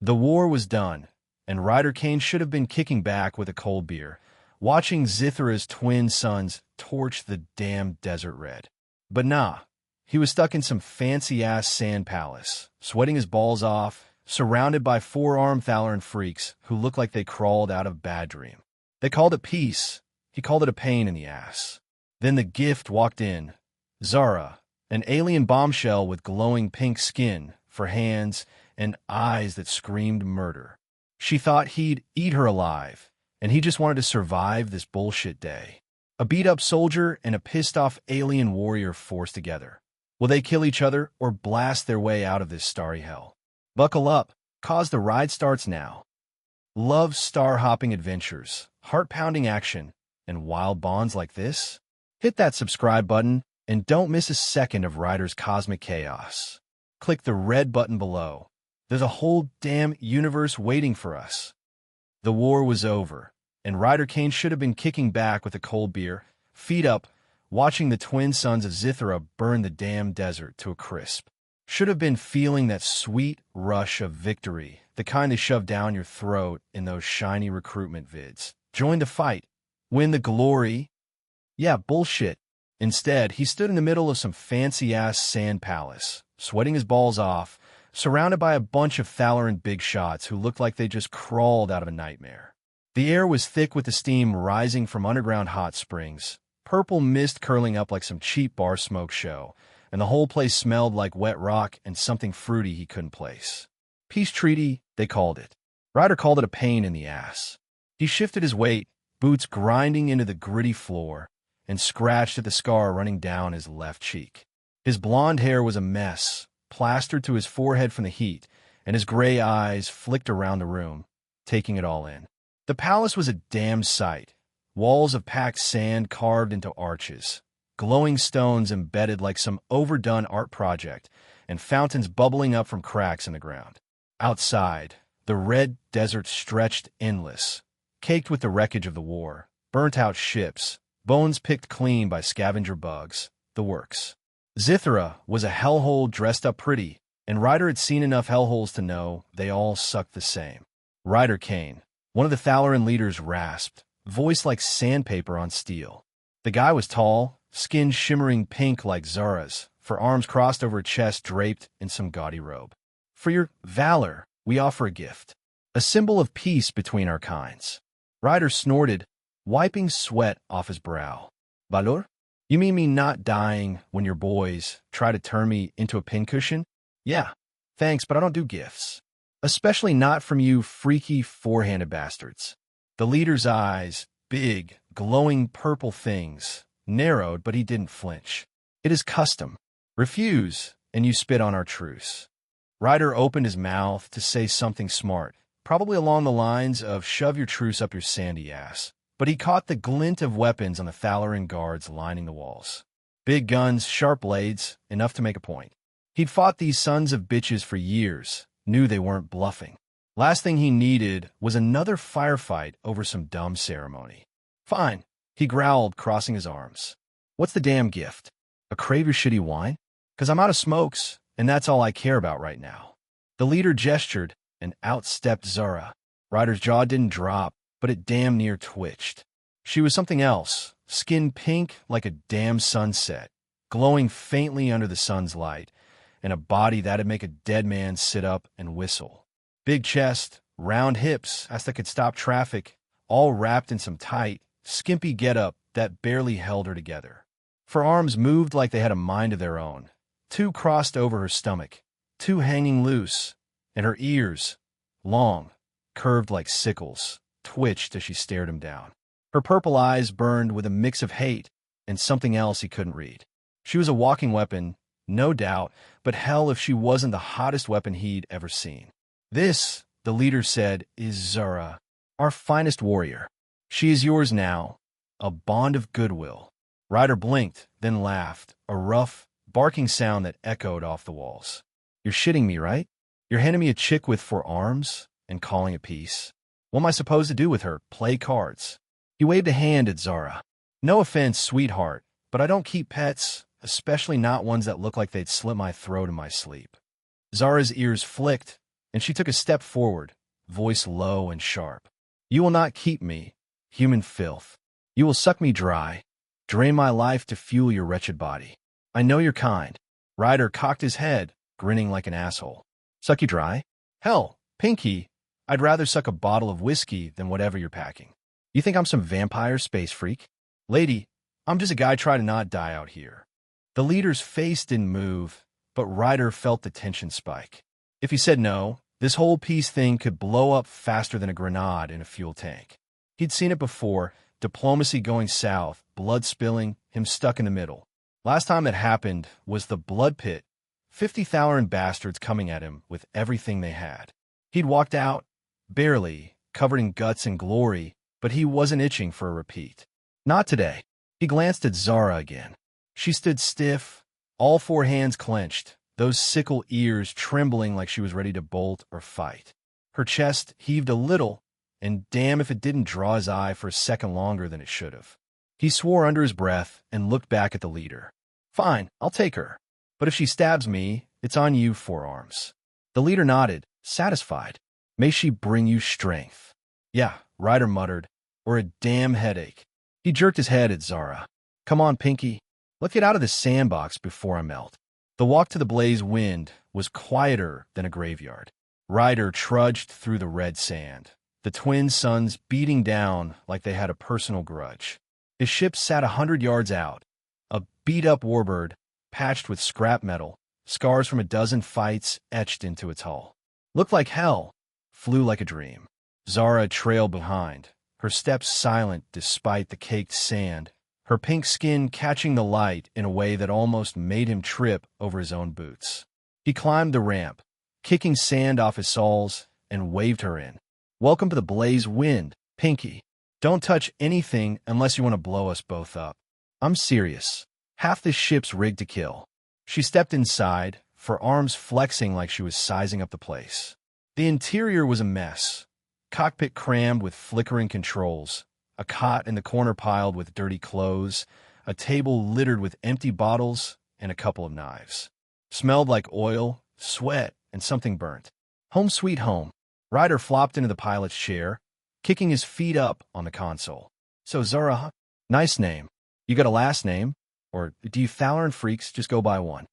The war was done, and Ryder Kane should have been kicking back with a cold beer, watching Zythera's twin sons torch the damn desert red. But nah, he was stuck in some fancy-ass sand palace, sweating his balls off, surrounded by four-armed Thaloryn freaks who looked like they crawled out of bad dream. They called it peace. He called it a pain in the ass. Then the gift walked in. Zhara, an alien bombshell with glowing pink skin for hands and eyes that screamed murder. She thought he'd eat her alive, and he just wanted to survive this bullshit day. A beat-up soldier and a pissed-off alien warrior forced together. Will they kill each other or blast their way out of this starry hell? Buckle up, cause the ride starts now. Love star-hopping adventures, heart-pounding action, and wild bonds like this? Hit that subscribe button and don't miss a second of Ryder's cosmic chaos. Click the red button below. There's a whole damn universe waiting for us. The war was over, and Ryder Kane should have been kicking back with a cold beer, feet up, watching the twin sons of Zythera burn the damn desert to a crisp. Should have been feeling that sweet rush of victory, the kind they shove down your throat in those shiny recruitment vids. Join the fight. Win the glory. Yeah, bullshit. Instead, he stood in the middle of some fancy-ass sand palace, sweating his balls off, surrounded by a bunch of Thaloryn big shots who looked like they just crawled out of a nightmare. The air was thick with the steam rising from underground hot springs, purple mist curling up like some cheap bar smoke show, and the whole place smelled like wet rock and something fruity he couldn't place. Peace treaty, they called it. Ryder called it a pain in the ass. He shifted his weight, boots grinding into the gritty floor, and scratched at the scar running down his left cheek. His blonde hair was a mess, plastered to his forehead from the heat, and his gray eyes flicked around the room, taking it all in. The palace was a damn sight. Walls of packed sand carved into arches, glowing stones embedded like some overdone art project, and fountains bubbling up from cracks in the ground. Outside, the red desert stretched endless, caked with the wreckage of the war, burnt-out ships, bones picked clean by scavenger bugs, the works. Zythera was a hellhole dressed up pretty, and Ryder had seen enough hellholes to know they all sucked the same. Ryder Kane, one of the Thaloryn leaders, rasped, voice like sandpaper on steel. The guy was tall, skin shimmering pink like Zhara's, for arms crossed over a chest draped in some gaudy robe. For your valor, we offer a gift, a symbol of peace between our kinds. Ryder snorted, wiping sweat off his brow. Valor? You mean me not dying when your boys try to turn me into a pincushion? Yeah, thanks, but I don't do gifts. Especially not from you freaky four-handed bastards. The leader's eyes, big, glowing purple things, narrowed, but he didn't flinch. It is custom. Refuse, and you spit on our truce. Ryder opened his mouth to say something smart, probably along the lines of shove your truce up your sandy ass. But he caught the glint of weapons on the Thaloryn guards lining the walls. Big guns, sharp blades, enough to make a point. He'd fought these sons of bitches for years, knew they weren't bluffing. Last thing he needed was another firefight over some dumb ceremony. Fine, he growled, crossing his arms. What's the damn gift? A crave your shitty wine? 'Cause I'm out of smokes, and that's all I care about right now. The leader gestured, and out stepped Zhara. Ryder's jaw didn't drop, but it damn near twitched. She was something else, skin pink like a damn sunset, glowing faintly under the sun's light, and a body that'd make a dead man sit up and whistle. Big chest, round hips, as that could stop traffic, all wrapped in some tight, skimpy getup that barely held her together. Her arms moved like they had a mind of their own, two crossed over her stomach, two hanging loose, and her ears, long, curved like sickles, twitched as she stared him down. Her purple eyes burned with a mix of hate and something else he couldn't read. She was a walking weapon, no doubt, but hell if she wasn't the hottest weapon he'd ever seen. This, the leader said, is Zhara, our finest warrior. She is yours now, a bond of goodwill. Ryder blinked, then laughed, a rough, barking sound that echoed off the walls. You're shitting me, right? You're handing me a chick with 4 arms and calling it peace? What am I supposed to do with her? Play cards? He waved a hand at Zhara. No offense, sweetheart, but I don't keep pets, especially not ones that look like they'd slit my throat in my sleep. Zara's ears flicked, and she took a step forward, voice low and sharp. You will not keep me, human filth. You will suck me dry, drain my life to fuel your wretched body. I know you're kind. Ryder cocked his head, grinning like an asshole. Suck you dry? Hell, Pinky, I'd rather suck a bottle of whiskey than whatever you're packing. You think I'm some vampire space freak? Lady, I'm just a guy trying to not die out here. The leader's face didn't move, but Ryder felt the tension spike. If he said no, this whole peace thing could blow up faster than a grenade in a fuel tank. He'd seen it before, diplomacy going south, blood spilling, him stuck in the middle. Last time that happened was the blood pit, 50 Thaloryn bastards coming at him with everything they had. He'd walked out, barely, covered in guts and glory, but he wasn't itching for a repeat. Not today. He glanced at Zhara again. She stood stiff, all four hands clenched, those sickle ears trembling like she was ready to bolt or fight. Her chest heaved a little, and damn if it didn't draw his eye for a second longer than it should have. He swore under his breath and looked back at the leader. Fine, I'll take her. But if she stabs me, it's on you, Forearms. The leader nodded, satisfied. May she bring you strength. Yeah, Ryder muttered, or a damn headache. He jerked his head at Zhara. Come on, Pinky. Let's get out of this sandbox before I melt. The walk to the blaze wind was quieter than a graveyard. Ryder trudged through the red sand, the twin suns beating down like they had a personal grudge. His ship sat 100 yards out, a beat-up warbird, patched with scrap metal, scars from a dozen fights etched into its hull. Looked like hell, flew like a dream. Zhara trailed behind, her steps silent despite the caked sand, her pink skin catching the light in a way that almost made him trip over his own boots. He climbed the ramp, kicking sand off his soles, and waved her in. Welcome to the blaze wind, Pinky. Don't touch anything unless you want to blow us both up. I'm serious. Half this ship's rigged to kill. She stepped inside, her arms flexing like she was sizing up the place. The interior was a mess. Cockpit crammed with flickering controls, a cot in the corner piled with dirty clothes, a table littered with empty bottles, and a couple of knives. Smelled like oil, sweat, and something burnt. Home sweet home. Ryder flopped into the pilot's chair, kicking his feet up on the console. So Zhara, nice name. You got a last name? Or do you Thaloryn freaks just go by one?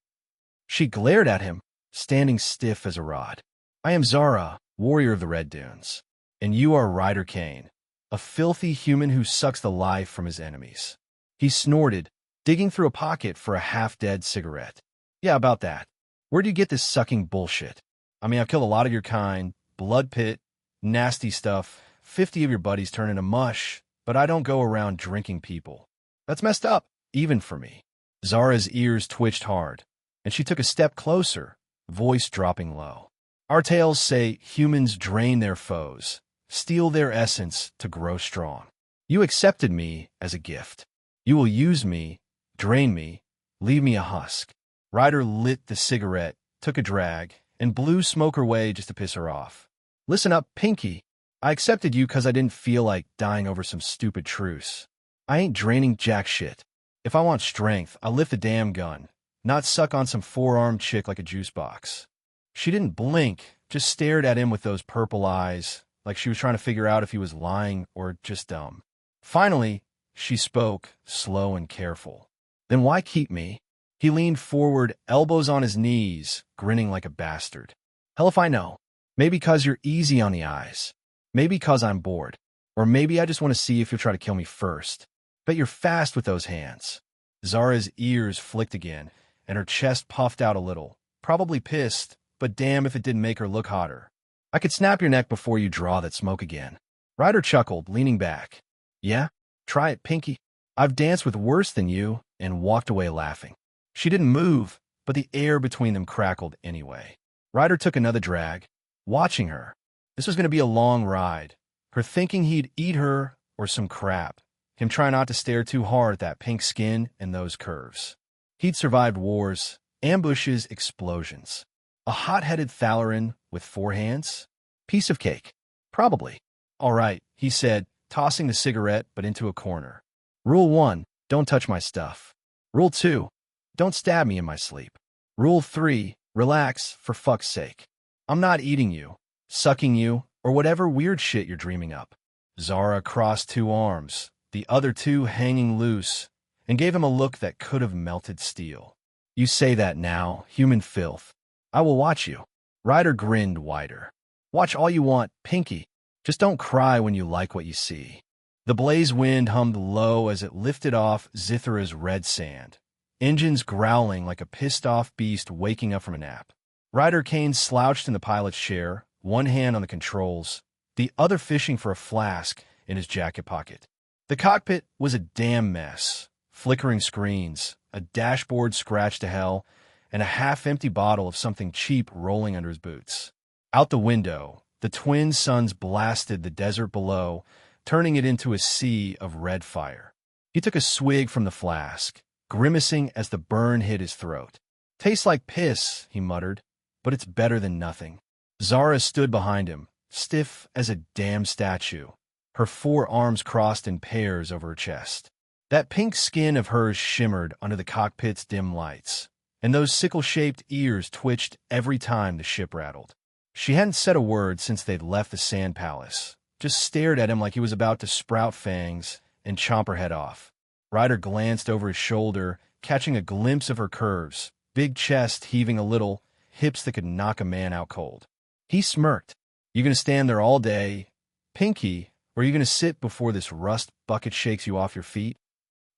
She glared at him, standing stiff as a rod. I am Zhara, warrior of the Red Dunes. And you are Ryder Kane, a filthy human who sucks the life from his enemies. He snorted, digging through a pocket for a half-dead cigarette. Yeah, about that. Where do you get this sucking bullshit? I mean, I've killed a lot of your kind, blood pit, nasty stuff, 50 of your buddies turn into mush, but I don't go around drinking people. That's messed up, even for me. Zara's ears twitched hard, and she took a step closer, voice dropping low. Our tales say humans drain their foes, steal their essence to grow strong. You accepted me as a gift. You will use me, drain me, leave me a husk. Ryder lit the cigarette, took a drag, and blew smoke her way just to piss her off. Listen up, Pinky. I accepted you because I didn't feel like dying over some stupid truce. I ain't draining jack shit. If I want strength, I'll lift the damn gun, not suck on some four-armed chick like a juice box. She didn't blink, just stared at him with those purple eyes, like she was trying to figure out if he was lying or just dumb. Finally, she spoke, slow and careful. Then why keep me? He leaned forward, elbows on his knees, grinning like a bastard. Hell if I know. Maybe 'cause you're easy on the eyes. Maybe 'cause I'm bored. Or maybe I just want to see if you'll try to kill me first. Bet you're fast with those hands. Zara's ears flicked again, and her chest puffed out a little. Probably pissed, but damn if it didn't make her look hotter. I could snap your neck before you draw that smoke again. Ryder chuckled, leaning back. Yeah? Try it, Pinky. I've danced with worse than you, and walked away laughing. She didn't move, but the air between them crackled anyway. Ryder took another drag, watching her. This was going to be a long ride. Her thinking he'd eat her or some crap. Him trying not to stare too hard at that pink skin and those curves. He'd survived wars, ambushes, explosions. A hot-headed Thaloryn with 4 hands? Piece of cake. Probably. All right, he said, tossing the cigarette but into a corner. Rule 1, don't touch my stuff. Rule 2, don't stab me in my sleep. Rule 3, relax, for fuck's sake. I'm not eating you, sucking you, or whatever weird shit you're dreaming up. Zhara crossed two arms, the other two hanging loose, and gave him a look that could have melted steel. You say that now, human filth. I will watch you. Ryder grinned wider. Watch all you want, Pinky. Just don't cry when you like what you see. The blaze wind hummed low as it lifted off Zythera's red sand, engines growling like a pissed-off beast waking up from a nap. Ryder Kane slouched in the pilot's chair, one hand on the controls, the other fishing for a flask in his jacket pocket. The cockpit was a damn mess. Flickering screens, a dashboard scratched to hell, and a half-empty bottle of something cheap rolling under his boots. Out the window, the twin suns blasted the desert below, turning it into a sea of red fire. He took a swig from the flask, grimacing as the burn hit his throat. Tastes like piss, he muttered, but it's better than nothing. Zhara stood behind him, stiff as a damn statue, her forearms crossed in pairs over her chest. That pink skin of hers shimmered under the cockpit's dim lights, and those sickle-shaped ears twitched every time the ship rattled. She hadn't said a word since they'd left the Sand Palace, just stared at him like he was about to sprout fangs and chomp her head off. Ryder glanced over his shoulder, catching a glimpse of her curves, big chest heaving a little, hips that could knock a man out cold. He smirked. You gonna stand there all day, Pinky, or are you gonna sit before this rust bucket shakes you off your feet?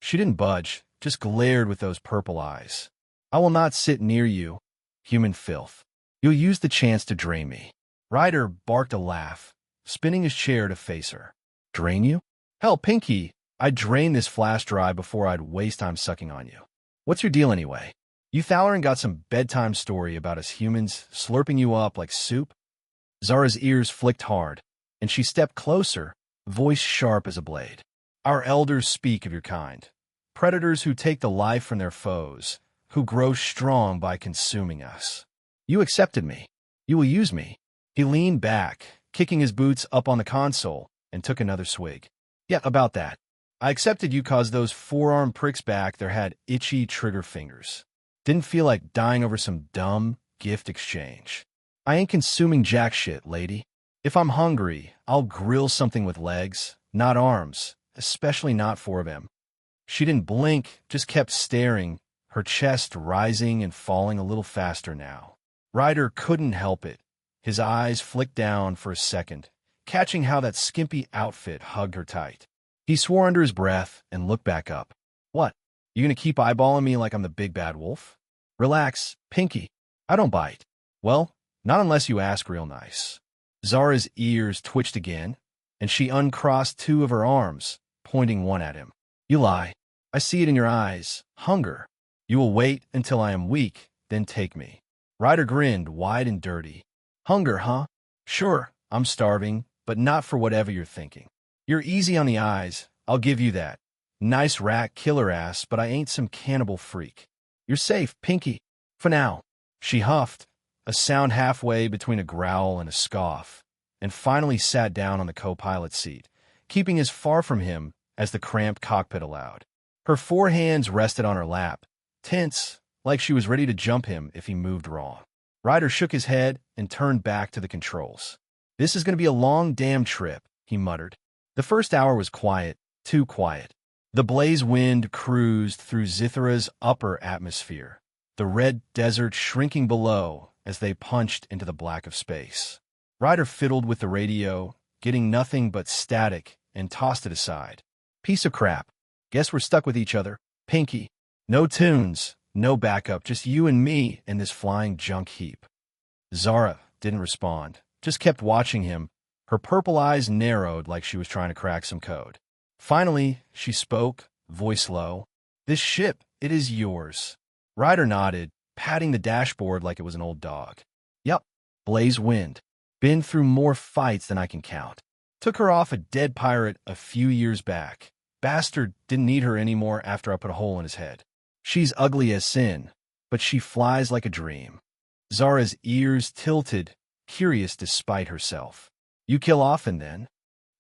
She didn't budge, just glared with those purple eyes. I will not sit near you, human filth. You'll use the chance to drain me. Ryder barked a laugh, spinning his chair to face her. Drain you? Hell, Pinky, I'd drain this flash dry before I'd waste time sucking on you. What's your deal anyway? You Thaloryn got some bedtime story about us humans slurping you up like soup? Zara's ears flicked hard, and she stepped closer, voice sharp as a blade. Our elders speak of your kind, predators who take the life from their foes, who grow strong by consuming us. You accepted me. You will use me. He leaned back, kicking his boots up on the console, and took another swig. Yeah, about that. I accepted you cause those forearm pricks back there had itchy trigger fingers. Didn't feel like dying over some dumb gift exchange. I ain't consuming jack shit, lady. If I'm hungry, I'll grill something with legs, not arms, especially not four of them. She didn't blink, just kept staring, her chest rising and falling a little faster now. Ryder couldn't help it. His eyes flicked down for a second, catching how that skimpy outfit hugged her tight. He swore under his breath and looked back up. What? You gonna keep eyeballing me like I'm the big bad wolf? Relax, Pinky. I don't bite. Well, not unless you ask real nice. Zara's ears twitched again, and she uncrossed two of her arms, pointing one at him. You lie. I see it in your eyes. Hunger. You will wait until I am weak, then take me. Ryder grinned wide and dirty. Hunger, huh? Sure, I'm starving, but not for whatever you're thinking. You're easy on the eyes, I'll give you that. Nice rat killer ass, but I ain't some cannibal freak. You're safe, Pinky. For now. She huffed, a sound halfway between a growl and a scoff, and finally sat down on the co-pilot's seat, keeping as far from him as the cramped cockpit allowed. Her four hands rested on her lap, tense, like she was ready to jump him if he moved wrong. Ryder shook his head and turned back to the controls. This is going to be a long damn trip, he muttered. The first hour was quiet, too quiet. The blaze wind cruised through Zythera's upper atmosphere, the red desert shrinking below as they punched into the black of space. Ryder fiddled with the radio, getting nothing but static, and tossed it aside. Piece of crap. Guess we're stuck with each other. Pinky. No tunes, no backup, just you and me in this flying junk heap. Zhara didn't respond, just kept watching him. Her purple eyes narrowed like she was trying to crack some code. Finally, she spoke, voice low. This ship, it is yours. Ryder nodded, patting the dashboard like it was an old dog. Yup, blaze wind. Been through more fights than I can count. Took her off a dead pirate a few years back. Bastard didn't need her anymore after I put a hole in his head. She's ugly as sin, but she flies like a dream. Zara's ears tilted, curious despite herself. You kill often, then?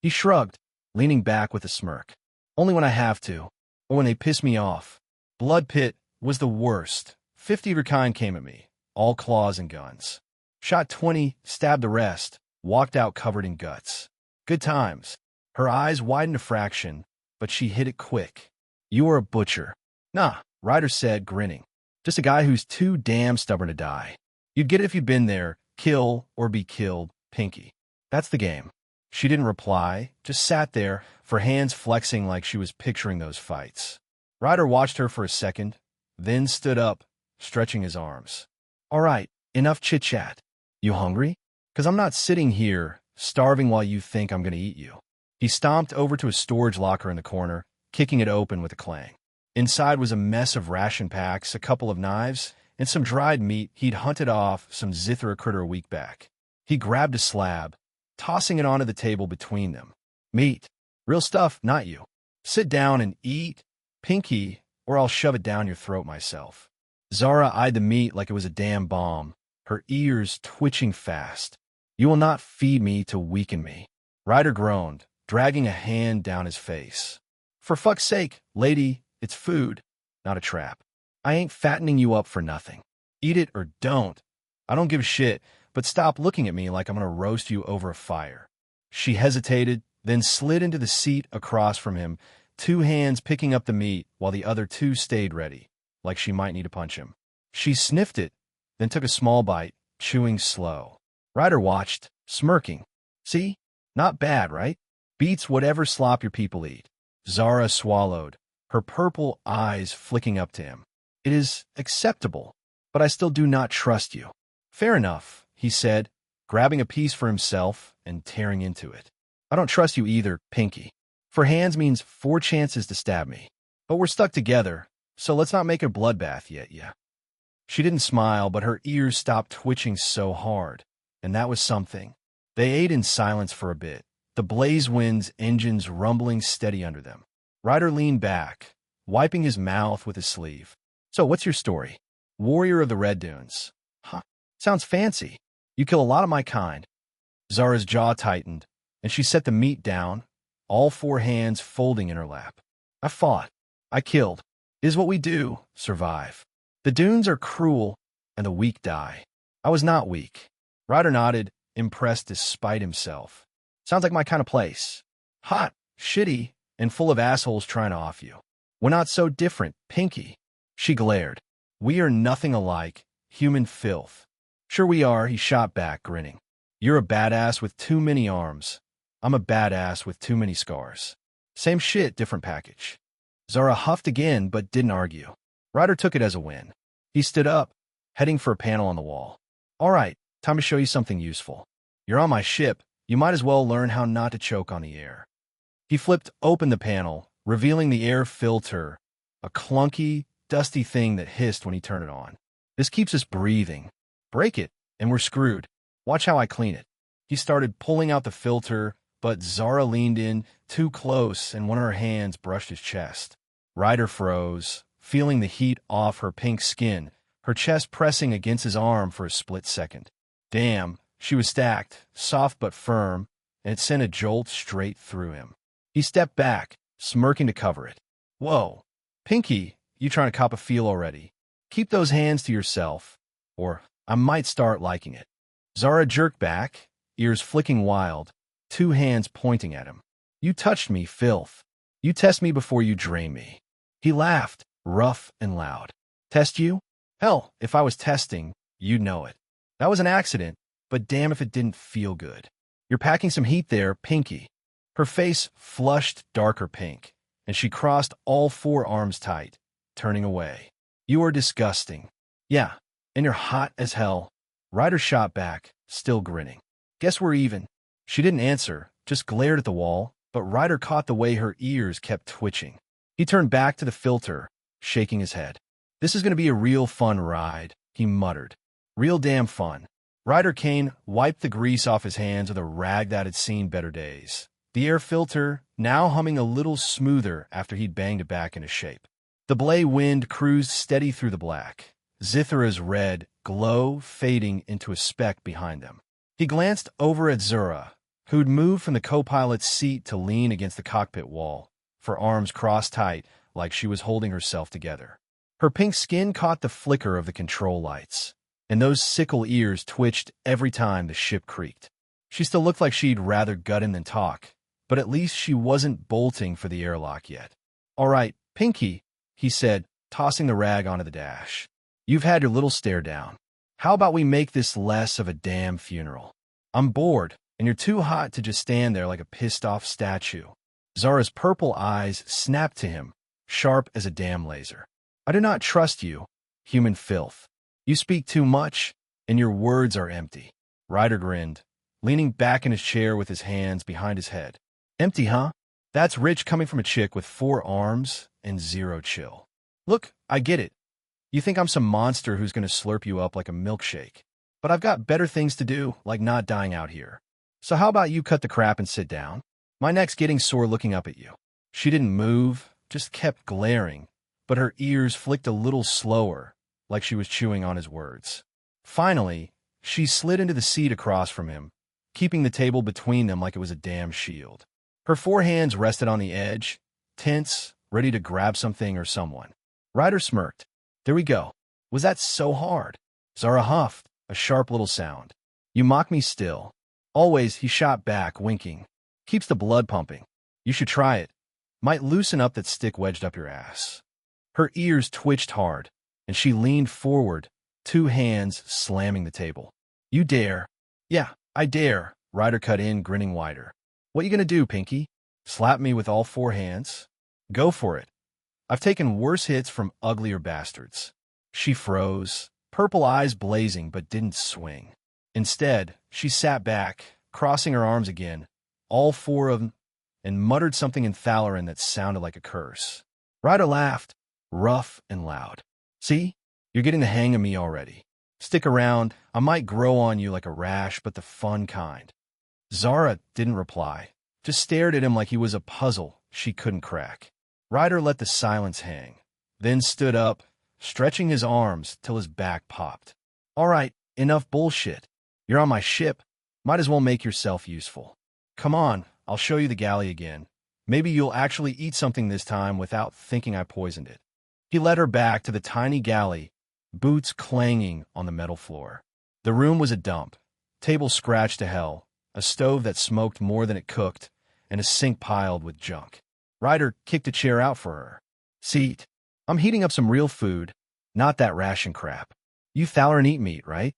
He shrugged, leaning back with a smirk. Only when I have to, or when they piss me off. Blood Pit was the worst. 50 of your kind came at me, all claws and guns. Shot 20, stabbed the rest, walked out covered in guts. Good times. Her eyes widened a fraction, but she hit it quick. You are a butcher. Nah, Ryder said, grinning. Just a guy who's too damn stubborn to die. You'd get it if you'd been there. Kill or be killed, Pinky. That's the game. She didn't reply, just sat there, her hands flexing like she was picturing those fights. Ryder watched her for a second, then stood up, stretching his arms. All right, enough chit-chat. You hungry? 'Cause I'm not sitting here, starving while you think I'm gonna eat you. He stomped over to a storage locker in the corner, kicking it open with a clang. Inside was a mess of ration packs, a couple of knives, and some dried meat he'd hunted off some Zythera critter a week back. He grabbed a slab, tossing it onto the table between them. Meat. Real stuff, not you. Sit down and eat, Pinky, or I'll shove it down your throat myself. Zhara eyed the meat like it was a damn bomb, her ears twitching fast. You will not feed me to weaken me. Ryder groaned, dragging a hand down his face. For fuck's sake, lady, it's food, not a trap. I ain't fattening you up for nothing. Eat it or don't. I don't give a shit, but stop looking at me like I'm gonna roast you over a fire. She hesitated, then slid into the seat across from him, two hands picking up the meat while the other two stayed ready, like she might need to punch him. She sniffed it, then took a small bite, chewing slow. Ryder watched, smirking. See? Not bad, right? Beats whatever slop your people eat. Zhara swallowed, her purple eyes flicking up to him. It is acceptable, but I still do not trust you. Fair enough, he said, grabbing a piece for himself and tearing into it. I don't trust you either, Pinky. 4 hands means 4 chances to stab me. But we're stuck together, so let's not make a bloodbath yet, yeah? She didn't smile, but her ears stopped twitching so hard, and that was something. They ate in silence for a bit, the blaze wind's engines rumbling steady under them. Ryder leaned back, wiping his mouth with his sleeve. So what's your story? Warrior of the Red Dunes. Huh, sounds fancy. You kill a lot of my kind. Zara's jaw tightened, and she set the meat down, all 4 hands folding in her lap. I fought. I killed. It is what we do, survive. The dunes are cruel, and the weak die. I was not weak. Ryder nodded, impressed despite himself. Sounds like my kind of place. Hot, shitty, and full of assholes trying to off you. We're not so different, Pinky. She glared. We are nothing alike, human filth. Sure we are, he shot back, grinning. You're a badass with too many arms. I'm a badass with too many scars. Same shit, different package. Zhara huffed again, but didn't argue. Ryder took it as a win. He stood up, heading for a panel on the wall. All right, time to show you something useful. You're on my ship. You might as well learn how not to choke on the air. He flipped open the panel, revealing the air filter, a clunky, dusty thing that hissed when he turned it on. This keeps us breathing. Break it, and we're screwed. Watch how I clean it. He started pulling out the filter, but Zhara leaned in too close and one of her hands brushed his chest. Ryder froze, feeling the heat off her pink skin, her chest pressing against his arm for a split second. Damn, she was stacked, soft but firm, and it sent a jolt straight through him. He stepped back, smirking to cover it. Whoa, Pinky, you trying to cop a feel already? Keep those hands to yourself, or I might start liking it. Zhara jerked back, ears flicking wild, 2 hands pointing at him. You touched me, filth. You test me before you drain me. He laughed, rough and loud. Test you? Hell, if I was testing, you'd know it. That was an accident, but damn if it didn't feel good. You're packing some heat there, Pinky. Her face flushed darker pink, and she crossed all 4 arms tight, turning away. You are disgusting. Yeah, and you're hot as hell. Ryder shot back, still grinning. Guess we're even. She didn't answer, just glared at the wall, but Ryder caught the way her ears kept twitching. He turned back to the filter, shaking his head. This is going to be a real fun ride, he muttered. Real damn fun. Ryder Kane wiped the grease off his hands with a rag that had seen better days. The air filter now humming a little smoother after he'd banged it back into shape. The blade wind cruised steady through the black, Zythera's red glow fading into a speck behind them. He glanced over at Zhara, who'd moved from the co-pilot's seat to lean against the cockpit wall, her arms crossed tight like she was holding herself together. Her pink skin caught the flicker of the control lights. and those sickle ears twitched every time the ship creaked. She still looked like she'd rather gut him than talk, but at least she wasn't bolting for the airlock yet. "All right, Pinky," he said, tossing the rag onto the dash. "You've had your little stare down. How about we make this less of a damn funeral? I'm bored, and you're too hot to just stand there like a pissed-off statue." Zhara's purple eyes snapped to him, sharp as a damn laser. "I do not trust you, human filth. You speak too much, and your words are empty." Ryder grinned, leaning back in his chair with his hands behind his head. "Empty, huh? That's rich coming from a chick with 4 arms and 0 chill. Look, I get it. You think I'm some monster who's going to slurp you up like a milkshake. But I've got better things to do, like not dying out here. So how about you cut the crap and sit down? My neck's getting sore looking up at you." She didn't move, just kept glaring, but her ears flicked a little slower, like she was chewing on his words. Finally, she slid into the seat across from him, keeping the table between them like it was a damn shield. Her 4 hands rested on the edge, tense, ready to grab something or someone. Ryder smirked. "There we go. Was that so hard?" Zhara huffed, a sharp little sound. "You mock me still." "Always," he shot back, winking. "Keeps the blood pumping. You should try it. Might loosen up that stick wedged up your ass." Her ears twitched hard, and she leaned forward, 2 hands slamming the table. "You dare?" "Yeah, I dare," Ryder cut in, grinning wider. "What you gonna do, Pinky? Slap me with all 4 hands? Go for it. I've taken worse hits from uglier bastards." She froze, purple eyes blazing, but didn't swing. Instead, she sat back, crossing her arms again, all 4 of them, and muttered something in Thaloryn that sounded like a curse. Ryder laughed, rough and loud. "See? You're getting the hang of me already. Stick around. I might grow on you like a rash, but the fun kind." Zhara didn't reply, just stared at him like he was a puzzle she couldn't crack. Ryder let the silence hang, then stood up, stretching his arms till his back popped. "All right, enough bullshit. You're on my ship. Might as well make yourself useful. Come on, I'll show you the galley again. Maybe you'll actually eat something this time without thinking I poisoned it." He led her back to the tiny galley, boots clanging on the metal floor. The room was a dump, table scratched to hell, a stove that smoked more than it cooked, and a sink piled with junk. Ryder kicked a chair out for her. "Seat. I'm heating up some real food, not that ration crap. You Thaloryn eat meat, right?"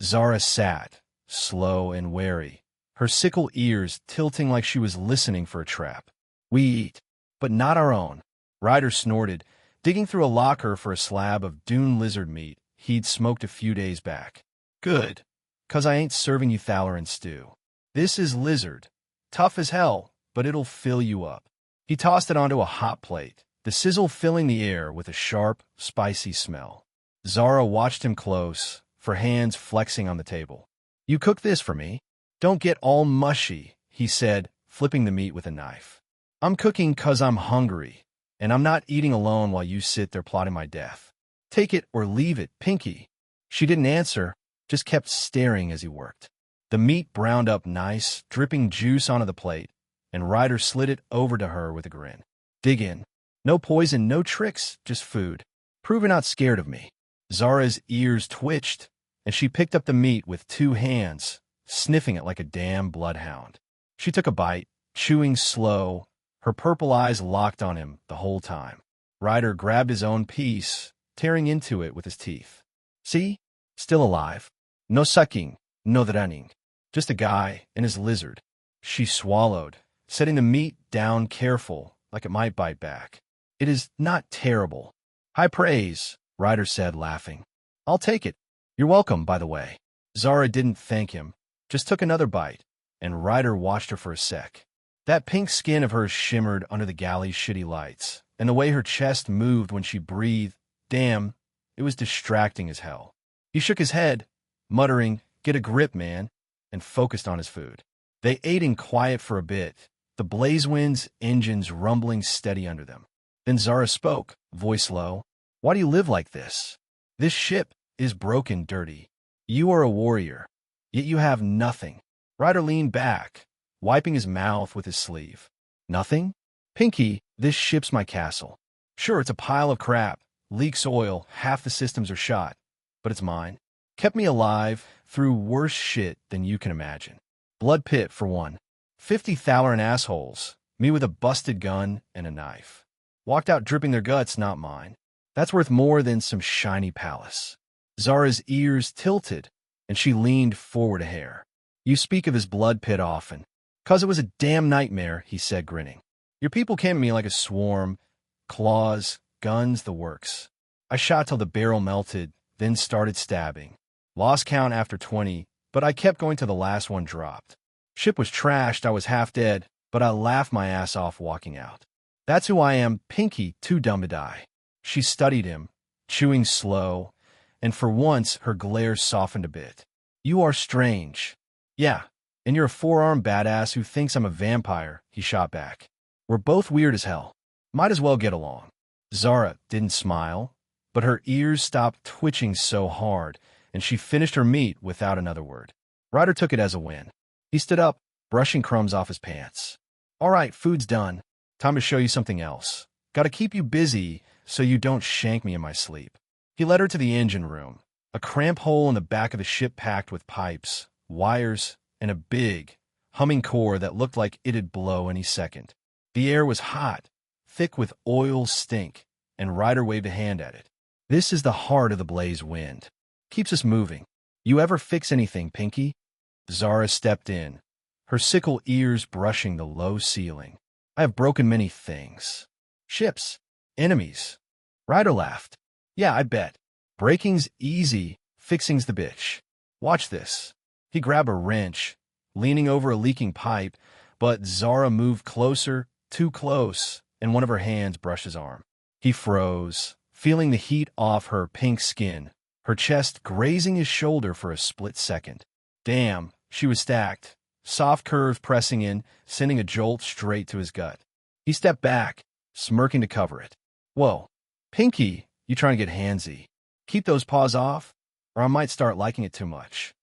Zhara sat, slow and wary, her sickle ears tilting like she was listening for a trap. "We eat, but not our own." Ryder snorted, digging through a locker for a slab of dune lizard meat he'd smoked a few days back. "Good, 'cause I ain't serving you Thaloryn stew. This is lizard. Tough as hell, but it'll fill you up." He tossed it onto a hot plate, the sizzle filling the air with a sharp, spicy smell. Zhara watched him close, her hands flexing on the table. "You cook this for me? Don't get all mushy," he said, flipping the meat with a knife. "I'm cooking 'cause I'm hungry, and I'm not eating alone while you sit there plotting my death. Take it or leave it, Pinky." She didn't answer, just kept staring as he worked. The meat browned up nice, dripping juice onto the plate, and Ryder slid it over to her with a grin. "Dig in. No poison, no tricks, just food. Prove you're not scared of me." Zara's ears twitched, and she picked up the meat with 2 hands, sniffing it like a damn bloodhound. She took a bite, chewing slow, her purple eyes locked on him the whole time. Ryder grabbed his own piece, tearing into it with his teeth. "See? Still alive. No sucking, no running. Just a guy and his lizard." She swallowed, setting the meat down careful, like it might bite back. "It is not terrible." "High praise," Ryder said, laughing. "I'll take it. You're welcome, by the way." Zhara didn't thank him, just took another bite, and Ryder watched her for a sec. That pink skin of hers shimmered under the galley's shitty lights, and the way her chest moved when she breathed, damn, it was distracting as hell. He shook his head, muttering, "Get a grip, man," and focused on his food. They ate in quiet for a bit, the Blazewind's engines rumbling steady under them. Then Zhara spoke, voice low. "Why do you live like this? This ship is broken dirty. You are a warrior, yet you have nothing." Ryder leaned back, wiping his mouth with his sleeve. "Nothing? Pinky, this ship's my castle. Sure, it's a pile of crap, leaks oil, half the systems are shot, but it's mine. Kept me alive through worse shit than you can imagine. Blood pit, for one. 50 Thaloryn assholes. Me with a busted gun and a knife. Walked out dripping their guts, not mine. That's worth more than some shiny palace. Zhara's ears tilted, and she leaned forward a hair. You speak of his blood pit often. 'Cause it was a damn nightmare, he said, grinning. Your people came at me like a swarm. Claws, guns, the works. I shot till the barrel melted, then started stabbing. Lost count after 20, but I kept going till the last one dropped. Ship was trashed, I was half dead, but I laughed my ass off walking out. That's who I am, Pinky, too dumb to die. She studied him, chewing slow, and for once her glare softened a bit. You are strange. Yeah, and you're a four-armed badass who thinks I'm a vampire, he shot back. We're both weird as hell. Might as well get along. Zhara didn't smile, but her ears stopped twitching so hard, and she finished her meat without another word. Ryder took it as a win. He stood up, brushing crumbs off his pants. All right, food's done. Time to show you something else. Gotta keep you busy so you don't shank me in my sleep. He led her to the engine room, a cramped hole in the back of the ship packed with pipes, wires, and a big, humming core that looked like it'd blow any second. The air was hot, thick with oil stink, and Ryder waved a hand at it. This is the heart of the blaze wind. Keeps us moving. You ever fix anything, Pinky? Zhara stepped in, her sickle ears brushing the low ceiling. I have broken many things. Ships. Enemies. Ryder laughed. Yeah, I bet. Breaking's easy, fixing's the bitch. Watch this. He grabbed a wrench, leaning over a leaking pipe, but Zhara moved closer, too close, and one of her hands brushed his arm. He froze, feeling the heat off her pink skin, her chest grazing his shoulder for a split second. Damn, she was stacked, soft curves pressing in, sending a jolt straight to his gut. He stepped back, smirking to cover it. Whoa, Pinky, you trying to get handsy. Keep those paws off, or I might start liking it too much.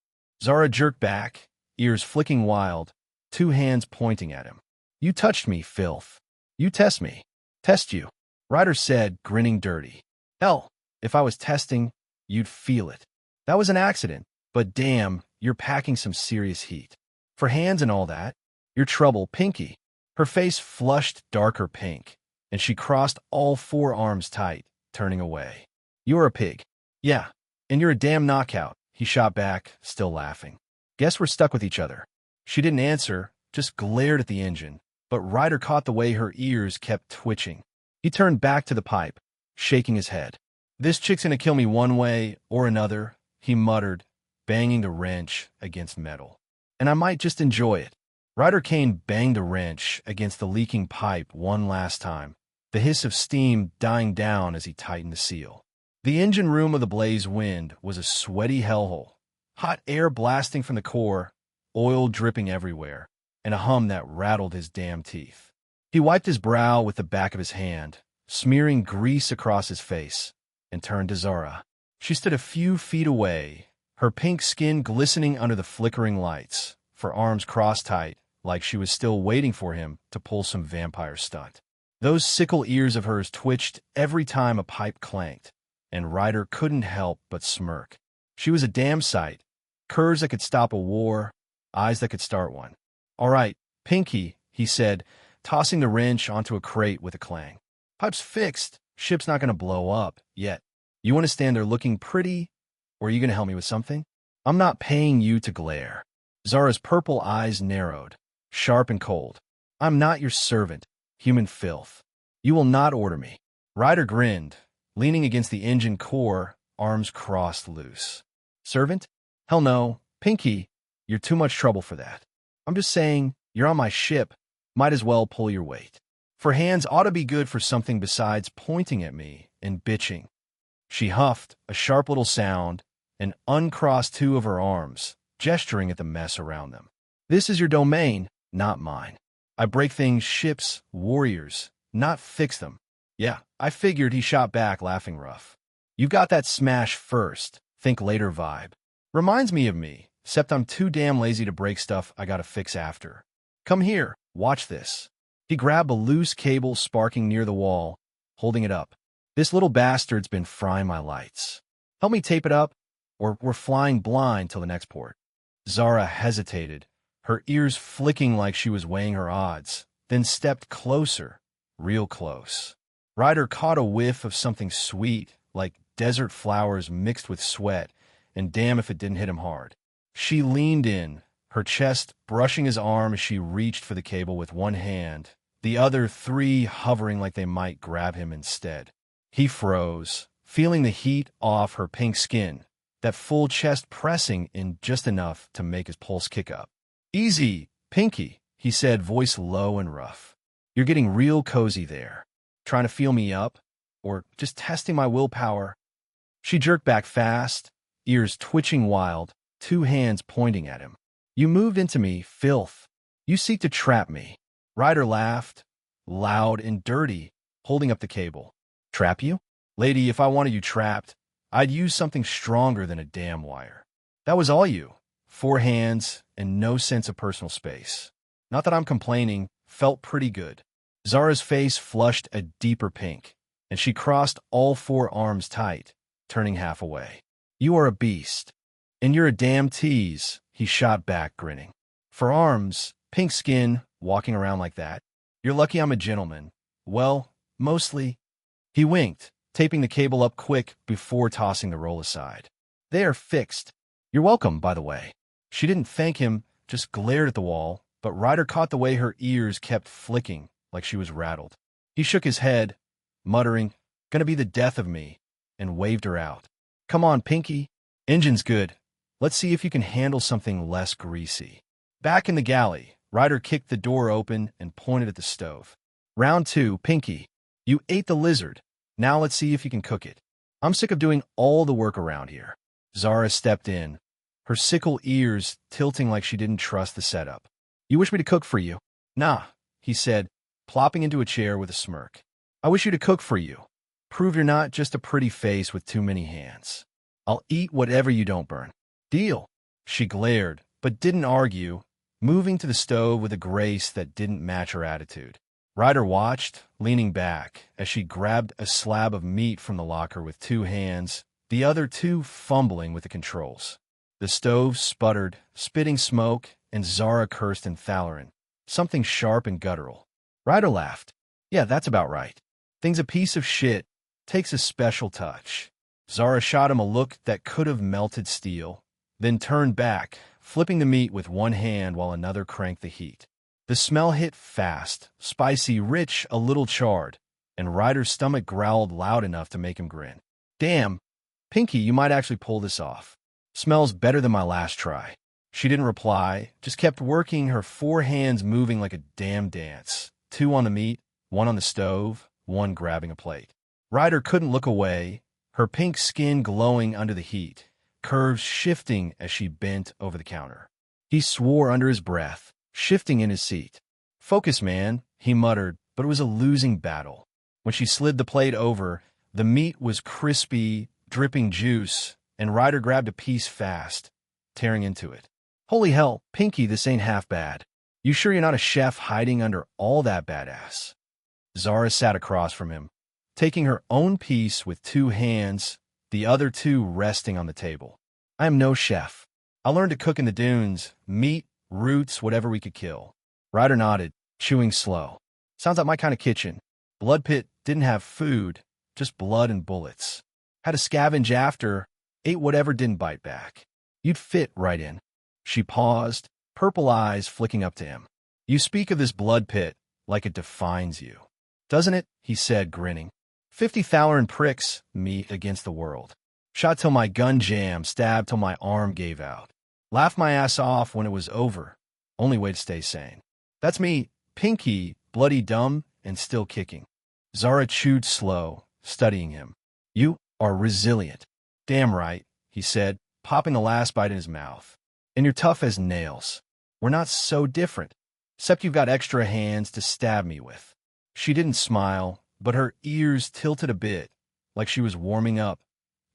Zhara jerked back, ears flicking wild, two hands pointing at him. You touched me, filth. You test me. Test you. Ryder said, grinning dirty. Hell, if I was testing, you'd feel it. That was an accident, but damn, you're packing some serious heat. For hands and all that, you're trouble, Pinky. Her face flushed darker pink, and she crossed all four arms tight, turning away. You're a pig. Yeah, and you're a damn knockout, he shot back, still laughing. Guess we're stuck with each other. She didn't answer, just glared at the engine, but Ryder caught the way her ears kept twitching. He turned back to the pipe, shaking his head. This chick's gonna kill me one way or another, he muttered, banging the wrench against metal. And I might just enjoy it. Ryder Kane banged the wrench against the leaking pipe one last time, the hiss of steam dying down as he tightened the seal. The engine room of the Blaze Wind was a sweaty hellhole, hot air blasting from the core, oil dripping everywhere, and a hum that rattled his damn teeth. He wiped his brow with the back of his hand, smearing grease across his face, and turned to Zhara. She stood a few feet away, her pink skin glistening under the flickering lights, her arms crossed tight, like she was still waiting for him to pull some vampire stunt. Those sickle ears of hers twitched every time a pipe clanked, and Ryder couldn't help but smirk. She was a damn sight, curves that could stop a war, eyes that could start one. All right, Pinky, he said, tossing the wrench onto a crate with a clang. Pipe's fixed. Ship's not going to blow up, yet. You want to stand there looking pretty, or are you going to help me with something? I'm not paying you to glare. Zara's purple eyes narrowed, sharp and cold. I'm not your servant, human filth. You will not order me. Ryder grinned, leaning against the engine core, arms crossed loose. Servant? Hell no. Pinky, you're too much trouble for that. I'm just saying, you're on my ship. Might as well pull your weight. For hands ought to be good for something besides pointing at me and bitching. She huffed, a sharp little sound, and uncrossed two of her arms, gesturing at the mess around them. This is your domain, not mine. I break things, ships, warriors, not fix them. Yeah, I figured, he shot back, laughing rough. You got that smash first, think later vibe. Reminds me of me, except I'm too damn lazy to break stuff I gotta fix after. Come here, watch this. He grabbed a loose cable sparking near the wall, holding it up. This little bastard's been frying my lights. Help me tape it up, or we're flying blind till the next port. Zhara hesitated, her ears flicking like she was weighing her odds, then stepped closer, real close. Ryder caught a whiff of something sweet, like desert flowers mixed with sweat, and damn if it didn't hit him hard. She leaned in, her chest brushing his arm as she reached for the cable with one hand, the other three hovering like they might grab him instead. He froze, feeling the heat off her pink skin, that full chest pressing in just enough to make his pulse kick up. "Easy, Pinky," he said, voice low and rough. "You're getting real cozy there. Trying to feel me up? Or just testing my willpower?" She jerked back fast, ears twitching wild, two hands pointing at him. "You moved into me, filth. You seek to trap me." Ryder laughed, loud and dirty, holding up the cable. "Trap you? Lady, if I wanted you trapped, I'd use something stronger than a damn wire. That was all you. 4 hands and no sense of personal space. Not that I'm complaining, felt pretty good." Zara's face flushed a deeper pink, and she crossed all 4 arms tight, turning half away. "You are a beast. And you're a damn tease," he shot back, grinning. "For arms, pink skin, walking around like that. You're lucky I'm a gentleman. Well, mostly." He winked, taping the cable up quick before tossing the roll aside. "They are fixed. You're welcome, by the way." She didn't thank him, just glared at the wall, but Ryder caught the way her ears kept flicking, like she was rattled. He shook his head, muttering, "Gonna be the death of me," and waved her out. "Come on, Pinky. Engine's good. Let's see if you can handle something less greasy." Back in the galley, Ryder kicked the door open and pointed at the stove. "Round 2, Pinky. You ate the lizard. Now let's see if you can cook it. I'm sick of doing all the work around here." Zhara stepped in, her sickle ears tilting like she didn't trust the setup. "You wish me to cook for you?" "Nah," he said, plopping into a chair with a smirk. "I wish you to cook for you. Prove you're not just a pretty face with too many hands. I'll eat whatever you don't burn." "Deal." She glared, but didn't argue, moving to the stove with a grace that didn't match her attitude. Ryder watched, leaning back, as she grabbed a slab of meat from the locker with 2 hands, the other 2 fumbling with the controls. The stove sputtered, spitting smoke, and Zhara cursed in Thaloryn, something sharp and guttural. Ryder laughed. "Yeah, that's about right. Thing's a piece of shit. Takes a special touch." Zhara shot him a look that could have melted steel, then turned back, flipping the meat with one hand while another cranked the heat. The smell hit fast, spicy, rich, a little charred, and Ryder's stomach growled loud enough to make him grin. "Damn, Pinky, you might actually pull this off. Smells better than my last try." She didn't reply, just kept working, her 4 hands moving like a damn dance. 2 on the meat, 1 on the stove, 1 grabbing a plate. Ryder couldn't look away, her pink skin glowing under the heat, curves shifting as she bent over the counter. He swore under his breath, shifting in his seat. "Focus, man," he muttered, but it was a losing battle. When she slid the plate over, the meat was crispy, dripping juice, and Ryder grabbed a piece fast, tearing into it. "Holy hell, Pinky, this ain't half bad. You sure you're not a chef hiding under all that badass?" Zhara sat across from him, taking her own piece with 2 hands, the other 2 resting on the table. "I am no chef. I learned to cook in the dunes, meat, roots, whatever we could kill." Ryder nodded, chewing slow. "Sounds like my kind of kitchen. Blood Pit didn't have food, just blood and bullets. Had to scavenge after, ate whatever didn't bite back. You'd fit right in." She paused, purple eyes flicking up to him. "You speak of this blood pit like it defines you." "Doesn't it?" he said, grinning. 50 Thaloryn pricks, me against the world. Shot till my gun jammed, stabbed till my arm gave out. Laughed my ass off when it was over. Only way to stay sane. That's me, Pinky, bloody dumb and still kicking." Zhara chewed slow, studying him. "You are resilient." "Damn right," he said, popping the last bite in his mouth. "And you're tough as nails. We're not so different, except you've got extra hands to stab me with." She didn't smile, but her ears tilted a bit, like she was warming up,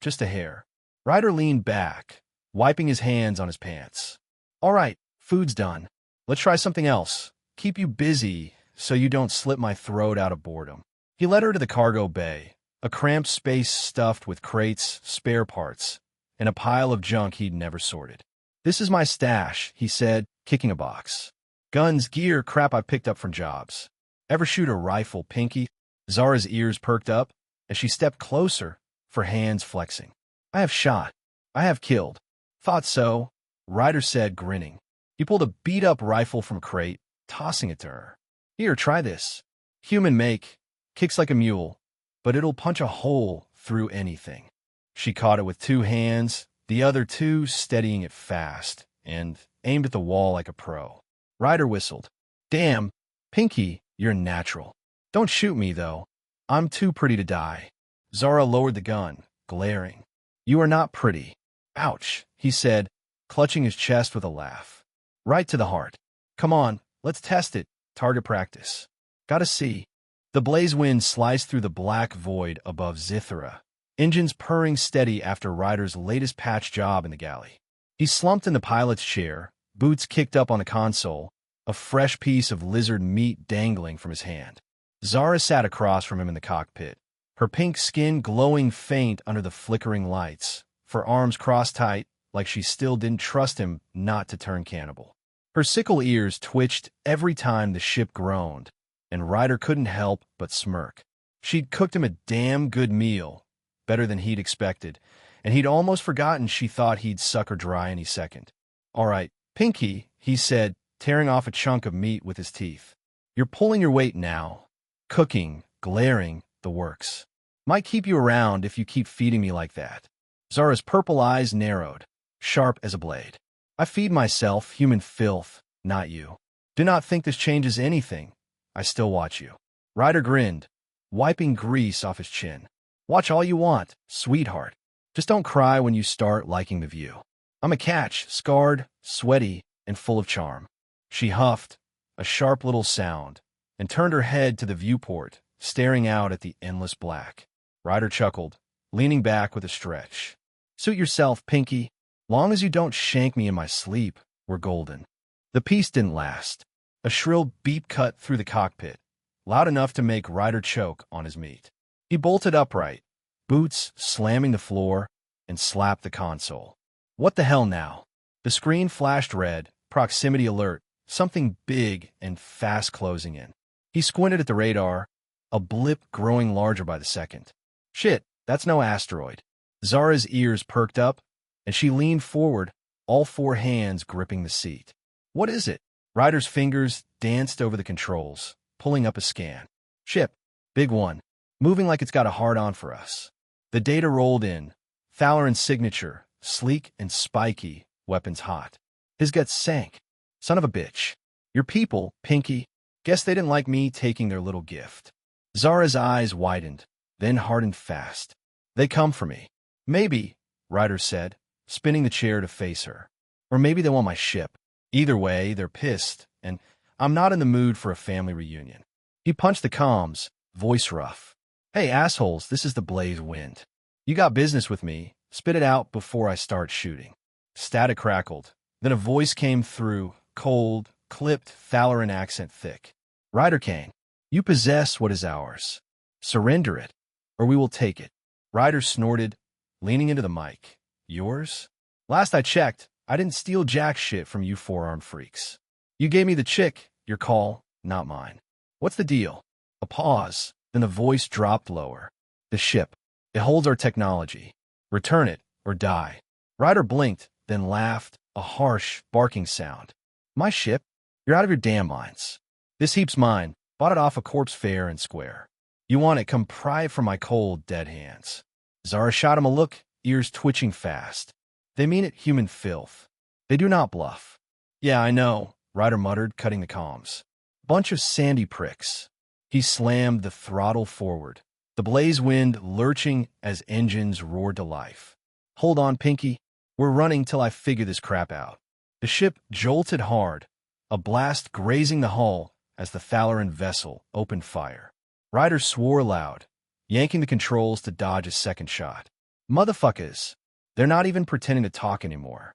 just a hair. Ryder leaned back, wiping his hands on his pants. "All right, food's done. Let's try something else. Keep you busy so you don't slit my throat out of boredom." He led her to the cargo bay, a cramped space stuffed with crates, spare parts, and a pile of junk he'd never sorted. "This is my stash," he said, kicking a box. "Guns, gear, crap I picked up from jobs." "Ever shoot a rifle, Pinky?" Zhara's ears perked up as she stepped closer, her hands flexing. "I have shot. I have killed." "Thought so," Ryder said, grinning. He pulled a beat-up rifle from a crate, tossing it to her. "Here, try this. Human make. Kicks like a mule, but it'll punch a hole through anything." She caught it with two hands, the other two steadying it fast, and aimed at the wall like a pro. Ryder whistled. "Damn, Pinky, you're natural. Don't shoot me, though. I'm too pretty to die." Zhara lowered the gun, glaring. "You are not pretty." "Ouch," he said, clutching his chest with a laugh. "Right to the heart. Come on, let's test it. Target practice." "Gotta see." The blaze wind sliced through the black void above Zythera, engines purring steady after Ryder's latest patch job in the galley. He slumped in the pilot's chair, boots kicked up on the console, a fresh piece of lizard meat dangling from his hand. Zhara sat across from him in the cockpit, her pink skin glowing faint under the flickering lights, her arms crossed tight like she still didn't trust him not to turn cannibal. Her sickle ears twitched every time the ship groaned, and Ryder couldn't help but smirk. She'd cooked him a damn good meal, better than he'd expected, and he'd almost forgotten she thought he'd suck her dry any second. "All right, Pinky," he said, tearing off a chunk of meat with his teeth. "You're pulling your weight now. Cooking, glaring, the works. Might keep you around if you keep feeding me like that." Zara's purple eyes narrowed, sharp as a blade. "I feed myself, human filth, not you. Do not think this changes anything. I still watch you." Ryder grinned, wiping grease off his chin. "Watch all you want, sweetheart. Just don't cry when you start liking the view. I'm a catch, scarred, sweaty, and full of charm." She huffed, a sharp little sound, and turned her head to the viewport, staring out at the endless black. Ryder chuckled, leaning back with a stretch. "Suit yourself, Pinky. Long as you don't shank me in my sleep, we're golden." The piece didn't last. A shrill beep cut through the cockpit, loud enough to make Ryder choke on his meat. He bolted upright, boots slamming the floor, and slapped the console. "What the hell now?" The screen flashed red, proximity alert, something big and fast closing in. He squinted at the radar, a blip growing larger by the second. "Shit, that's no asteroid." Zara's ears perked up, and she leaned forward, all four hands gripping the seat. "What is it?" Ryder's fingers danced over the controls, pulling up a scan. "Ship, big one, moving like it's got a hard-on for us." The data rolled in. Thaloryn's signature, sleek and spiky, weapons hot. His guts sank. "Son of a bitch. Your people, Pinky. Guess they didn't like me taking their little gift." Zara's eyes widened, then hardened fast. "They come for me." "Maybe," Ryder said, spinning the chair to face her. "Or maybe they want my ship. Either way, they're pissed, and I'm not in the mood for a family reunion." He punched the comms, voice rough. "Hey, assholes, this is the Blaze Wind. You got business with me, spit it out before I start shooting." Static crackled. Then a voice came through, cold, clipped, Thaloryn accent thick. "Ryder Kane, you possess what is ours. Surrender it, or we will take it." Ryder snorted, leaning into the mic. "Yours? Last I checked, I didn't steal jack shit from you four-armed freaks. You gave me the chick, your call, not mine. What's the deal?" A pause, then the voice dropped lower. "The ship. It holds our technology. Return it, or die." Ryder blinked, then laughed, a harsh, barking sound. "My ship? You're out of your damn minds. This heap's mine. Bought it off a corpse fair and square. You want it, come pry it from my cold, dead hands." Zhara shot him a look, ears twitching fast. "They mean it, human filth. They do not bluff." "Yeah, I know," Ryder muttered, cutting the comms. "Bunch of sandy pricks." He slammed the throttle forward, the blaze wind lurching as engines roared to life. "Hold on, Pinky. We're running till I figure this crap out." The ship jolted hard, a blast grazing the hull as the Thaloryn vessel opened fire. Ryder swore aloud, yanking the controls to dodge a second shot. "Motherfuckers, they're not even pretending to talk anymore."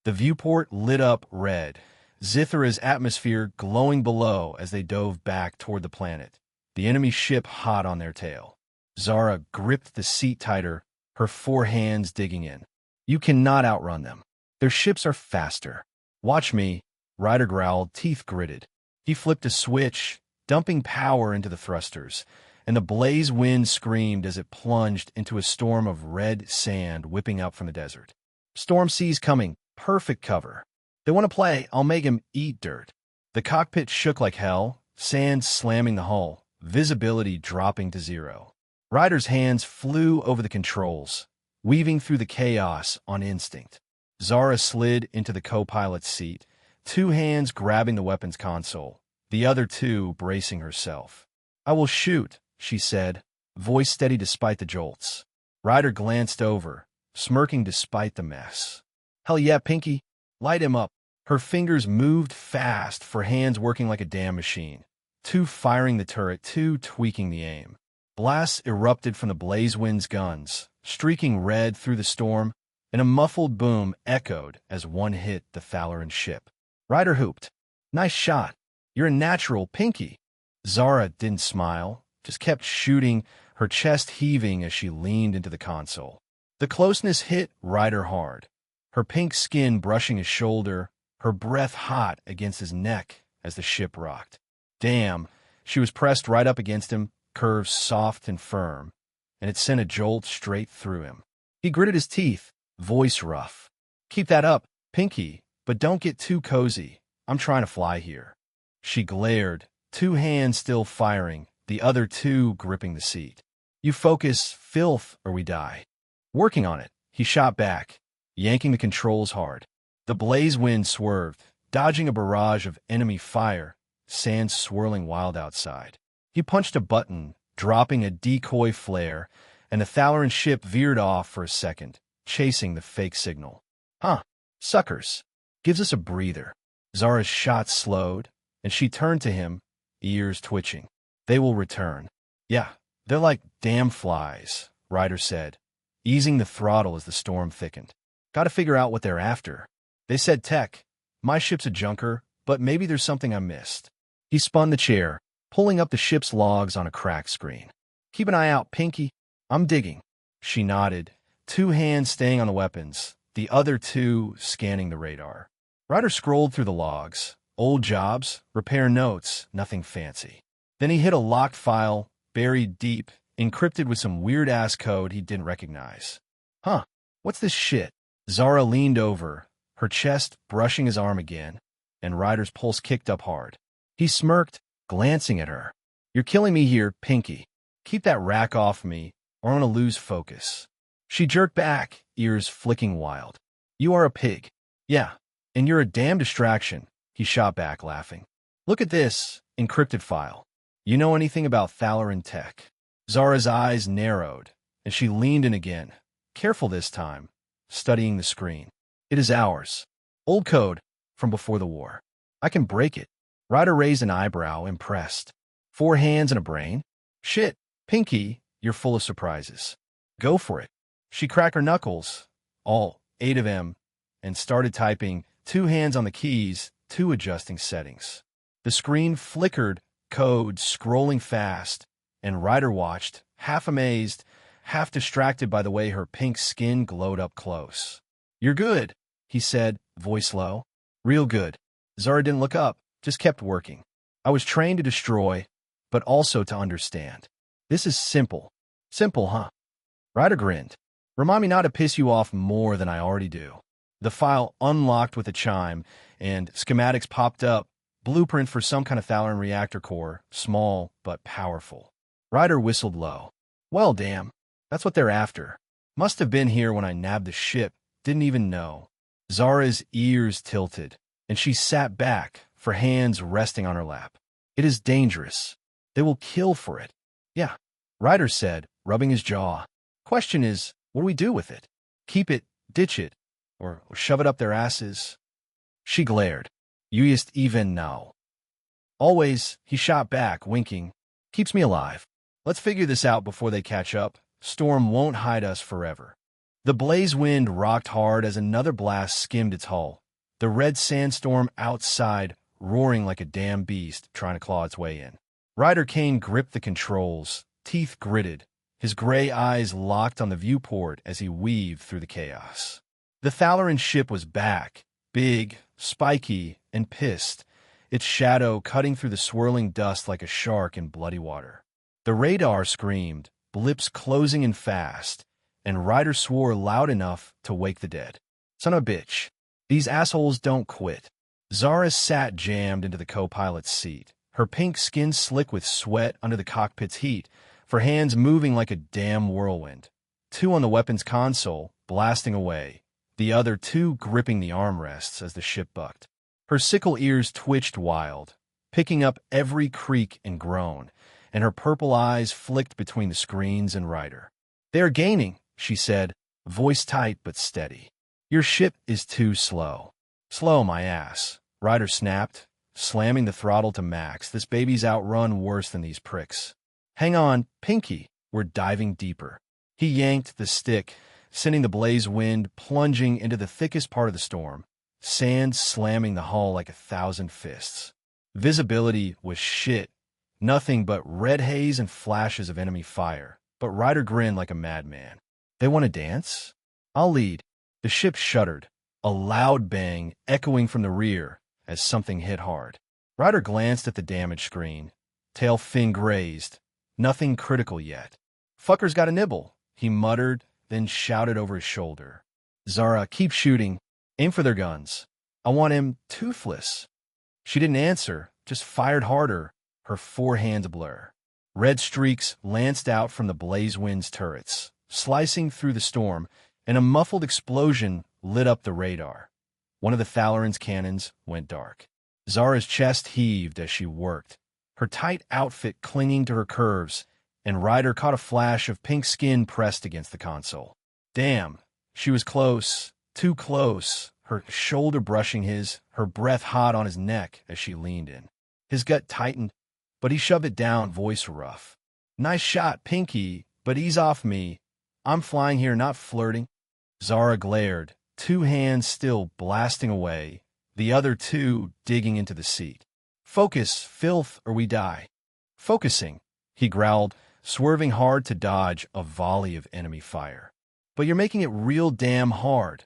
The viewport lit up red, Zythera's atmosphere glowing below as they dove back toward the planet, the enemy ship hot on their tail. Zhara gripped the seat tighter, her four hands digging in. You cannot outrun them. Their ships are faster. Watch me, Ryder growled, teeth gritted. He flipped a switch, dumping power into the thrusters, and the blaze wind screamed as it plunged into a storm of red sand whipping up from the desert. Storm seas coming, perfect cover. They want to play, I'll make him eat dirt. The cockpit shook like hell, sand slamming the hull, visibility dropping to zero. Ryder's hands flew over the controls, weaving through the chaos on instinct. Zhara slid into the co-pilot's seat, two hands grabbing the weapons console, the other two bracing herself. I will shoot, she said, voice steady despite the jolts. Ryder glanced over, smirking despite the mess. Hell yeah, Pinky. Light him up. Her fingers moved fast for hands working like a damn machine. Two firing the turret, two tweaking the aim. Blasts erupted from the blaze wind's guns, streaking red through the storm, and a muffled boom echoed as one hit the Thaloryn ship. Ryder hooped. Nice shot. You're a natural, Pinky. Zhara didn't smile, just kept shooting, her chest heaving as she leaned into the console. The closeness hit Ryder hard, her pink skin brushing his shoulder, her breath hot against his neck as the ship rocked. Damn, she was pressed right up against him, curves soft and firm, and it sent a jolt straight through him. He gritted his teeth, voice rough. Keep that up, Pinky, but don't get too cozy. I'm trying to fly here. She glared, two hands still firing, the other two gripping the seat. You focus, filth, or we die. Working on it, he shot back, yanking the controls hard. The blaze wind swerved, dodging a barrage of enemy fire, sand swirling wild outside. He punched a button, dropping a decoy flare, and the Thaloryn ship veered off for a second, chasing the fake signal. Huh, suckers. Gives us a breather. Zhara's shot slowed, and she turned to him, ears twitching. They will return. Yeah, they're like damn flies, Ryder said, easing the throttle as the storm thickened. Gotta figure out what they're after. They said tech. My ship's a junker, but maybe there's something I missed. He spun the chair, pulling up the ship's logs on a cracked screen. Keep an eye out, Pinky. I'm digging. She nodded, two hands staying on the weapons, the other two scanning the radar. Ryder scrolled through the logs. Old jobs, repair notes, nothing fancy. Then he hit a locked file, buried deep, encrypted with some weird-ass code he didn't recognize. Huh, what's this shit? Zhara leaned over, her chest brushing his arm again, and Ryder's pulse kicked up hard. He smirked, glancing at her. You're killing me here, Pinky. Keep that rack off me, or I'm gonna lose focus. She jerked back, ears flicking wild. You are a pig. Yeah, and you're a damn distraction, he shot back, laughing. Look at this, encrypted file. You know anything about Thaloryn tech? Zara's eyes narrowed, and she leaned in again, careful this time, studying the screen. It is ours. Old code, from before the war. I can break it. Ryder raised an eyebrow, impressed. 4 hands and a brain? Shit, Pinky, you're full of surprises. Go for it. She cracked her knuckles, all 8 of them, and started typing, 2 hands on the keys, 2 adjusting settings. The screen flickered, code scrolling fast, and Ryder watched, half amazed, half distracted by the way her pink skin glowed up close. You're good, he said, voice low. Real good. Zhara didn't look up, just kept working. I was trained to destroy, but also to understand. This is simple. Simple, huh? Ryder grinned. Remind me not to piss you off more than I already do. The file unlocked with a chime, and schematics popped up, blueprint for some kind of Thaloryn reactor core, small but powerful. Ryder whistled low. Well, damn, that's what they're after. Must have been here when I nabbed the ship, didn't even know. Zara's ears tilted, and she sat back, for hands resting on her lap. It is dangerous. They will kill for it. Yeah, Ryder said, rubbing his jaw. Question is, what do we do with it? Keep it, ditch it, or shove it up their asses? She glared. You just even know. Always, he shot back, winking. Keeps me alive. Let's figure this out before they catch up. Storm won't hide us forever. The blaze wind rocked hard as another blast skimmed its hull. The red sandstorm outside, roaring like a damn beast trying to claw its way in. Ryder Kane gripped the controls, teeth gritted, his gray eyes locked on the viewport as he weaved through the chaos. The Thaloryn ship was back, big, spiky, and pissed, its shadow cutting through the swirling dust like a shark in bloody water. The radar screamed, blips closing in fast, and Ryder swore loud enough to wake the dead. Son of a bitch. These assholes don't quit. Zhara sat jammed into the co-pilot's seat, her pink skin slick with sweat under the cockpit's heat, her hands moving like a damn whirlwind. 2 on the weapons console, blasting away, the other 2 gripping the armrests as the ship bucked. Her sickle ears twitched wild, picking up every creak and groan, and her purple eyes flicked between the screens and Ryder. "They are gaining," she said, voice tight but steady. "Your ship is too slow." "Slow, my ass," Ryder snapped, slamming the throttle to max. "This baby's outrun worse than these pricks." "Hang on, Pinky, we're diving deeper." He yanked the stick, sending the blaze wind plunging into the thickest part of the storm, sand slamming the hull like 1,000 fists. Visibility was shit, nothing but red haze and flashes of enemy fire, but Ryder grinned like a madman. "They want to dance? I'll lead." The ship shuddered, a loud bang echoing from the rear as something hit hard. Ryder glanced at the damage screen, tail fin grazed, nothing critical yet. "Fucker's got a nibble," he muttered, then shouted over his shoulder. "Zhara, keep shooting. Aim for their guns. I want him toothless." She didn't answer, just fired harder, her 4 hands ablur. Red streaks lanced out from the blaze wind's turrets, slicing through the storm, and a muffled explosion lit up the radar. One of the Thaloryn's cannons went dark. Zara's chest heaved as she worked, her tight outfit clinging to her curves, and Ryder caught a flash of pink skin pressed against the console. Damn, she was close, too close, her shoulder brushing his, her breath hot on his neck as she leaned in. His gut tightened, but he shoved it down, voice rough. "Nice shot, Pinky, but ease off me. I'm flying here, not flirting." Zhara glared, 2 hands still blasting away, the other 2 digging into the seat. "Focus, filth, or we die." "Focusing," he growled, swerving hard to dodge a volley of enemy fire. "But you're making it real damn hard.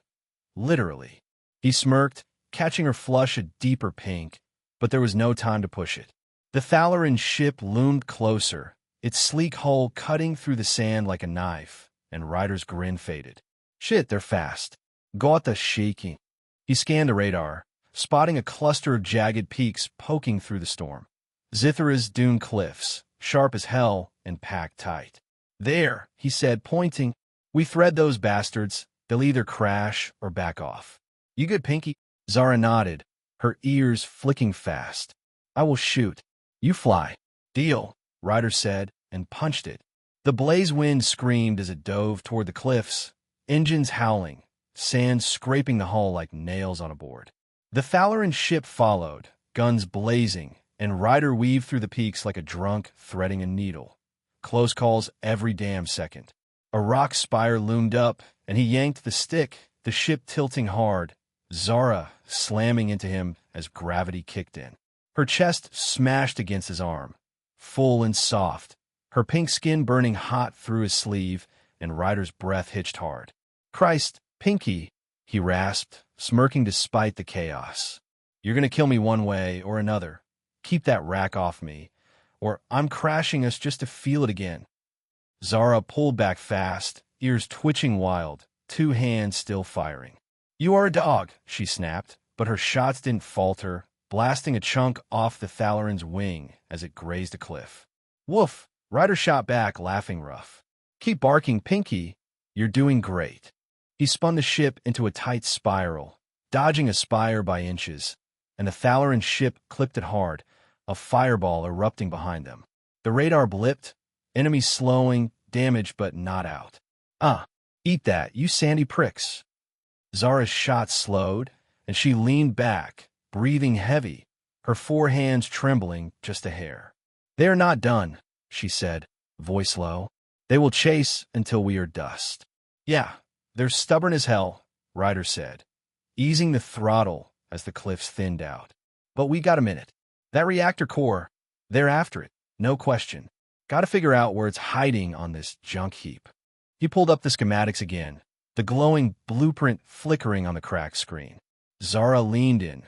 Literally." He smirked, catching her flush a deeper pink, but there was no time to push it. The Thaloryn ship loomed closer, its sleek hull cutting through the sand like a knife, and Ryder's grin faded. "Shit, they're fast." Got the shaking. He scanned the radar, spotting a cluster of jagged peaks poking through the storm. Zythera's dune cliffs, sharp as hell and packed tight. "There," he said, pointing. "We thread those bastards. They'll either crash or back off." "You good, Pinky?" Zhara nodded, her ears flicking fast. "I will shoot. You fly." "Deal," Ryder said, and punched it. The blaze wind screamed as it dove toward the cliffs, engines howling, sand scraping the hull like nails on a board. The Thaloryn ship followed, guns blazing, and Ryder weaved through the peaks like a drunk threading a needle. Close calls every damn second. A rock spire loomed up, and he yanked the stick, the ship tilting hard, Zhara slamming into him as gravity kicked in. Her chest smashed against his arm, full and soft, her pink skin burning hot through his sleeve, and Ryder's breath hitched hard. "Christ, Pinky," he rasped, smirking despite the chaos. "You're gonna kill me one way or another. Keep that rack off me, or I'm crashing us just to feel it again." Zhara pulled back fast, ears twitching wild, 2 hands still firing. "You are a dog," she snapped, but her shots didn't falter, blasting a chunk off the Thaloryn's wing as it grazed a cliff. "Woof," Ryder shot back, laughing rough. "Keep barking, Pinky. You're doing great." He spun the ship into a tight spiral, dodging a spire by inches, and the Thaloryn ship clipped it hard, a fireball erupting behind them. The radar blipped, enemies slowing, damaged but not out. "Ah, eat that, you sandy pricks." Zara's shot slowed, and she leaned back, breathing heavy, her 4 hands trembling just a hair. "They are not done," she said, voice low. "They will chase until we are dust." "Yeah, they're stubborn as hell," Ryder said, easing the throttle as the cliffs thinned out. "But we got a minute. That reactor core, they're after it, no question. Gotta figure out where it's hiding on this junk heap." He pulled up the schematics again, the glowing blueprint flickering on the cracked screen. Zhara leaned in,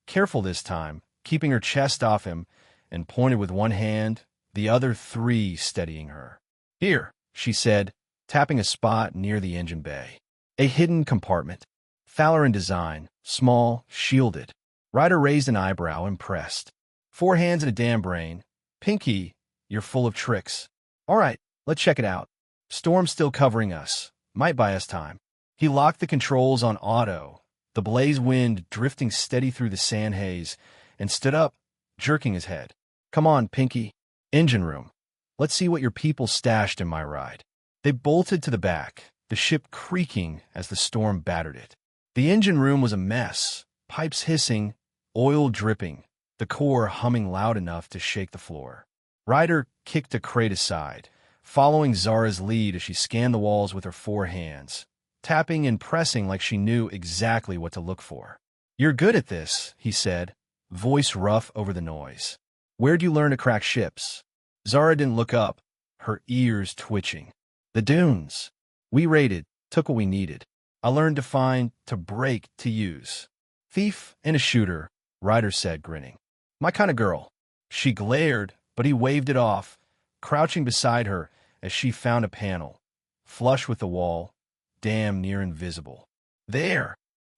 careful this time, keeping her chest off him, and pointed with one hand, the other three steadying her. "Here," she said, tapping a spot near the engine bay. A hidden compartment. Thaloryn design, small, shielded. Ryder raised an eyebrow, impressed. "4 hands and a damn brain. Pinky, you're full of tricks. All right, let's check it out. Storm's still covering us. Might buy us time." He locked the controls on auto, the blaze wind drifting steady through the sand haze, and stood up, jerking his head. "Come on, Pinky. Engine room. Let's see what your people stashed in my ride." They bolted to the back, the ship creaking as the storm battered it. The engine room was a mess, pipes hissing, oil dripping, the core humming loud enough to shake the floor. Ryder kicked a crate aside, following Zhara's lead as she scanned the walls with her 4 hands, tapping and pressing like she knew exactly what to look for. "You're good at this," he said, voice rough over the noise. "Where'd you learn to crack ships?" Zhara didn't look up, her ears twitching. "The dunes. We raided, took what we needed. I learned to find, to break, to use. Thief and a shooter," Ryder said, grinning. "My kind of girl." She glared, but he waved it off, crouching beside her as she found a panel, flush with the wall, damn near invisible. "There."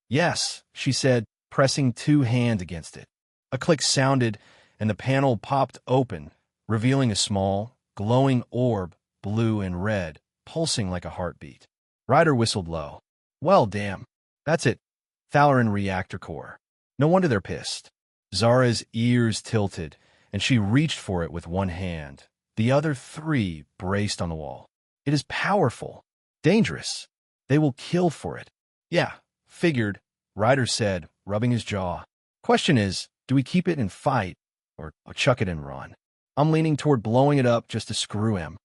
"Yes," she said, pressing 2 hands against it. A click sounded, and the panel popped open, revealing a small, glowing orb, blue and red, pulsing like a heartbeat. Ryder whistled low. "Well, damn. That's it. Thaloryn reactor core. No wonder they're pissed." Zara's ears tilted, and she reached for it with one hand. The other 3 braced on the wall. "It is powerful. Dangerous. They will kill for it." "Yeah, figured," Ryder said, rubbing his jaw. "Question is, do we keep it and fight, or chuck it and run?" "I'm leaning toward blowing it up just to screw him."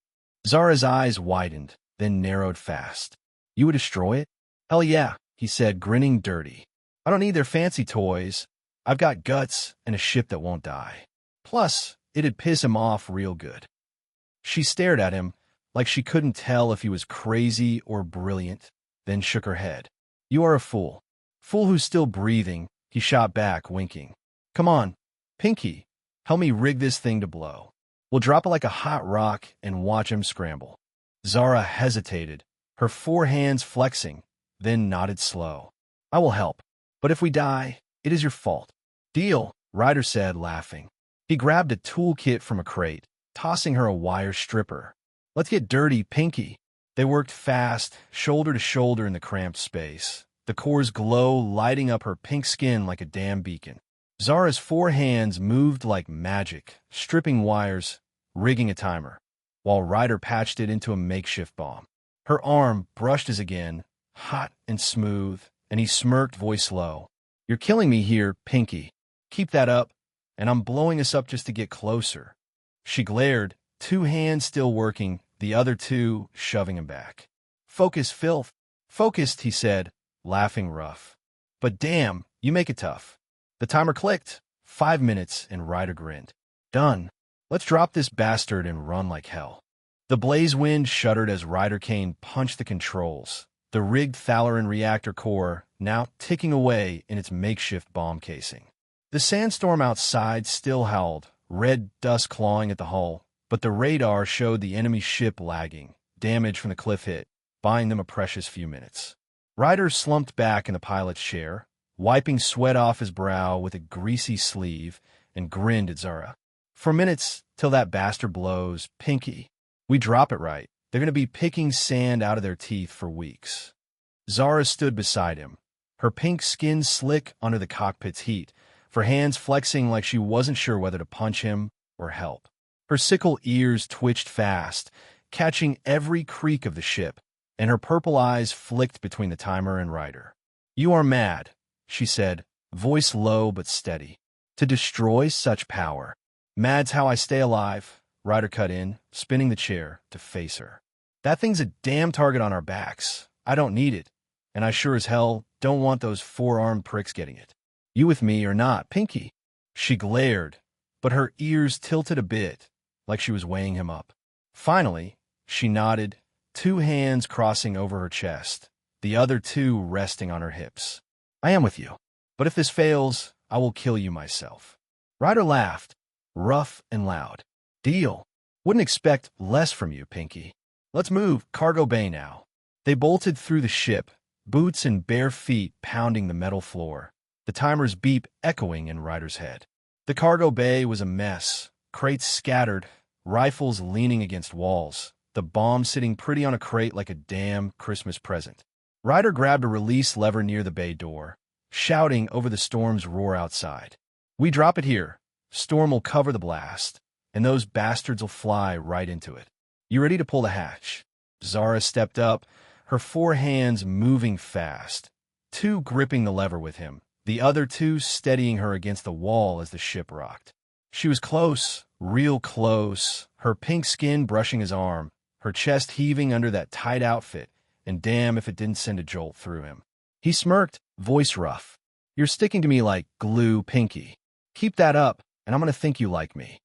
Zara's eyes widened, then narrowed fast. "You would destroy it?" "Hell yeah," he said, grinning dirty. "I don't need their fancy toys. I've got guts and a ship that won't die. Plus, it'd piss him off real good." She stared at him, like she couldn't tell if he was crazy or brilliant, then shook her head. "You are a fool. Fool who's still breathing," he shot back, winking. "Come on, Pinky, help me rig this thing to blow. We'll drop it like a hot rock and watch him scramble." Zhara hesitated, her 4 hands flexing, then nodded slow. "I will help, but if we die, it is your fault." "Deal," Ryder said, laughing. He grabbed a toolkit from a crate, tossing her a wire stripper. "Let's get dirty, Pinky." They worked fast, shoulder to shoulder in the cramped space, the core's glow lighting up her pink skin like a damn beacon. Zara's 4 hands moved like magic, stripping wires, rigging a timer, while Ryder patched it into a makeshift bomb. Her arm brushed his again, hot and smooth, and he smirked, voice low. "You're killing me here, Pinky. Keep that up, and I'm blowing us up just to get closer." She glared, 2 hands still working, the other 2 shoving him back. "Focus, filth." "Focused," he said, laughing rough. "But damn, you make it tough." The timer clicked. 5 minutes, and Ryder grinned. "Done. Let's drop this bastard and run like hell." The blaze wind shuddered as Ryder Kane punched the controls, the rigged Thaloryn reactor core now ticking away in its makeshift bomb casing. The sandstorm outside still howled, red dust clawing at the hull, but the radar showed the enemy ship lagging, damage from the cliff hit, buying them a precious few minutes. Ryder slumped back in the pilot's chair, wiping sweat off his brow with a greasy sleeve, and grinned at Zhara. "For minutes, till that bastard blows, Pinky. We drop it right, they're going to be picking sand out of their teeth for weeks." Zhara stood beside him, her pink skin slick under the cockpit's heat, her hands flexing like she wasn't sure whether to punch him or help. Her sickle ears twitched fast, catching every creak of the ship, and her purple eyes flicked between the timer and Ryder. "You are mad," she said, voice low but steady. "To destroy such power." "Mad's how I stay alive," Ryder cut in, spinning the chair to face her. "That thing's a damn target on our backs. I don't need it, and I sure as hell don't want those 4-armed pricks getting it. You with me or not, Pinky?" She glared, but her ears tilted a bit, like she was weighing him up. Finally, she nodded, 2 hands crossing over her chest, the other two resting on her hips. I am with you. But if this fails, I will kill you myself. Ryder laughed, rough and loud. Deal. Wouldn't expect less from you, Pinky. Let's move, cargo bay now. They bolted through the ship, boots and bare feet pounding the metal floor, the timer's beep echoing in Ryder's head. The cargo bay was a mess, crates scattered, rifles leaning against walls, the bomb sitting pretty on a crate like a damn Christmas present. Ryder grabbed a release lever near the bay door, shouting over the storm's roar outside. We drop it here. Storm will cover the blast, and those bastards will fly right into it. You ready to pull the hatch? Zhara stepped up, her 4 hands moving fast, 2 gripping the lever with him, the other 2 steadying her against the wall as the ship rocked. She was close, real close, her pink skin brushing his arm, her chest heaving under that tight outfit, and damn if it didn't send a jolt through him. He smirked, voice rough. You're sticking to me like glue, Pinky. Keep that up, and I'm going to think you like me.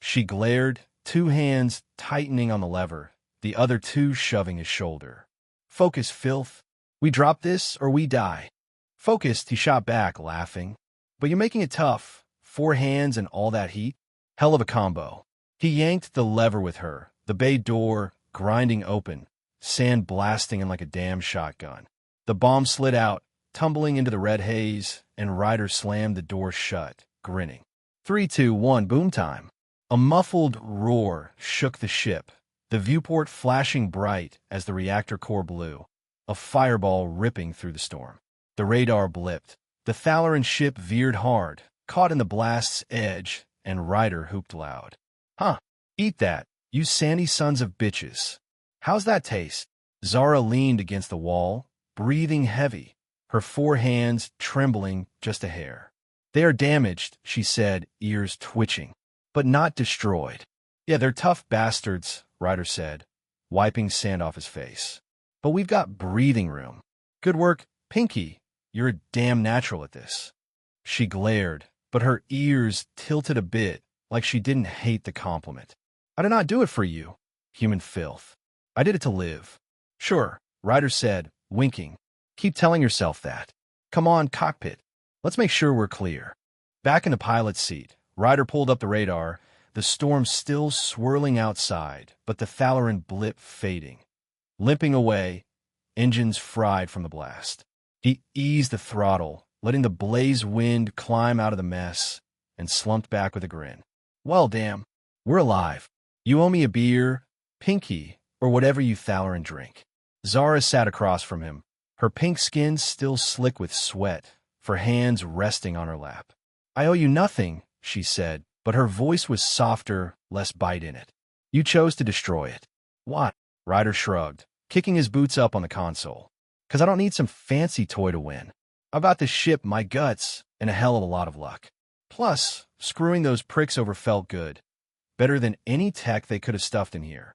She glared, 2 hands tightening on the lever, the other 2 shoving his shoulder. Focus, filth. We drop this or we die. Focused, he shot back, laughing. But you're making it tough. 4 hands and all that heat? Hell of a combo. He yanked the lever with her, the bay door grinding open, sand blasting in like a damn shotgun. The bomb slid out, tumbling into the red haze, and Ryder slammed the door shut, grinning. 3, 2, 1, boom time. A muffled roar shook the ship, the viewport flashing bright as the reactor core blew, a fireball ripping through the storm. The radar blipped. The Thaloryn ship veered hard, caught in the blast's edge, and Ryder hooped loud. Huh, eat that, you sandy sons of bitches. How's that taste? Zhara leaned against the wall, breathing heavy, her 4 hands trembling just a hair. They are damaged, she said, ears twitching, but not destroyed. Yeah, they're tough bastards, Ryder said, wiping sand off his face. But we've got breathing room. Good work, Pinky. You're a damn natural at this. She glared, but her ears tilted a bit, like she didn't hate the compliment. I did not do it for you, human filth. I did it to live. Sure, Ryder said, winking. Keep telling yourself that. Come on, cockpit. Let's make sure we're clear. Back in the pilot's seat, Ryder pulled up the radar, the storm still swirling outside, but the Thaloryn blip fading. Limping away, engines fried from the blast. He eased the throttle, letting the blaze wind climb out of the mess, and slumped back with a grin. Well, damn, we're alive. You owe me a beer, Pinky, or whatever you Thaloryn drink. Zhara sat across from him, her pink skin still slick with sweat, her hands resting on her lap. I owe you nothing, she said, but her voice was softer, less bite in it. You chose to destroy it. What? Ryder shrugged, kicking his boots up on the console. 'Cause I don't need some fancy toy to win. I've got this ship, my guts, and a hell of a lot of luck. Plus, screwing those pricks over felt good. Better than any tech they could have stuffed in here.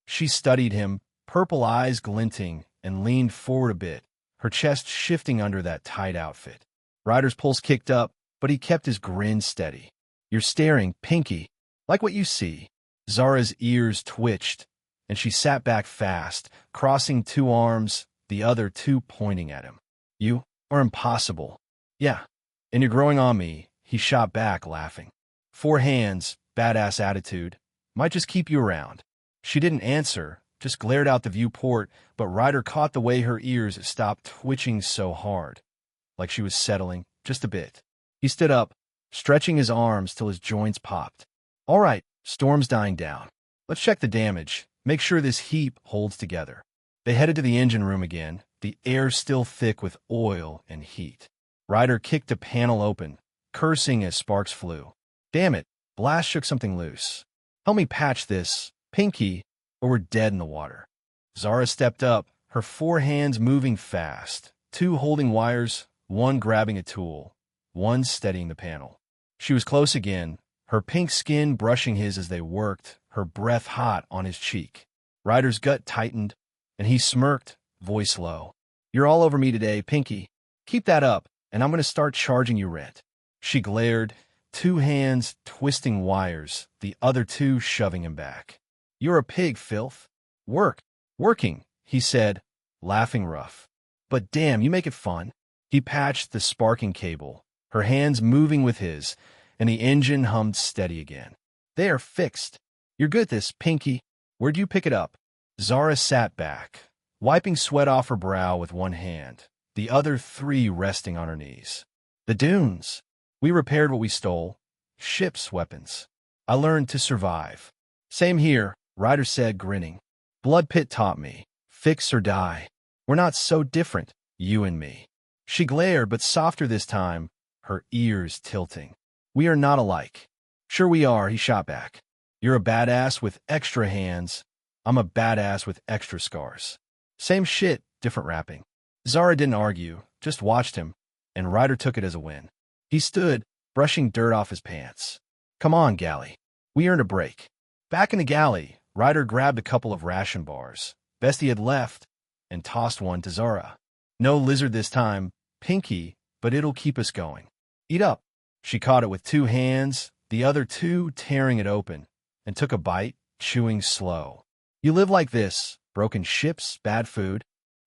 She studied him, purple eyes glinting, and leaned forward a bit, her chest shifting under that tight outfit. Ryder's pulse kicked up, but he kept his grin steady. You're staring, Pinky, like what you see. Zara's ears twitched, and she sat back fast, crossing 2 arms, the other 2 pointing at him. You are impossible. Yeah, and you're growing on me, he shot back, laughing. 4 hands, badass attitude, might just keep you around. She didn't answer, just glared out the viewport, but Ryder caught the way her ears stopped twitching so hard, like she was settling, just a bit. He stood up, stretching his arms till his joints popped. All right, storm's dying down. Let's check the damage, make sure this heap holds together. They headed to the engine room again, the air still thick with oil and heat. Ryder kicked a panel open, cursing as sparks flew. Damn it, blast shook something loose. Help me patch this, Pinky, or we're dead in the water. Zhara stepped up, her 4 hands moving fast, 2 holding wires, 1 grabbing a tool, 1 steadying the panel. She was close again, her pink skin brushing his as they worked, her breath hot on his cheek. Ryder's gut tightened, and he smirked, voice low. You're all over me today, Pinky. Keep that up, and I'm going to start charging you rent. She glared, 2 hands twisting wires, the other 2 shoving him back. You're a pig, filth. Working, he said, laughing rough. But damn, you make it fun. He patched the sparking cable, her hands moving with his, and the engine hummed steady again. They are fixed. You're good at this, Pinky. Where'd you pick it up? Zhara sat back, wiping sweat off her brow with one hand, the other three resting on her knees. The dunes. We repaired what we stole. Ship's weapons. I learned to survive. Same here, Ryder said, grinning. Blood Pit taught me. Fix or die. We're not so different, you and me. She glared, but softer this time, her ears tilting. We are not alike. Sure we are, he shot back. You're a badass with extra hands. I'm a badass with extra scars. Same shit, different rapping. Zhara didn't argue, just watched him, and Ryder took it as a win. He stood, brushing dirt off his pants. Come on, galley. We earned a break. Back in the galley, Ryder grabbed a couple of ration bars, best he had left, and tossed one to Zhara. No lizard this time, Pinky, but it'll keep us going. Eat up. She caught it with two hands, the other two tearing it open, and took a bite, chewing slow. You live like this, broken ships, bad food.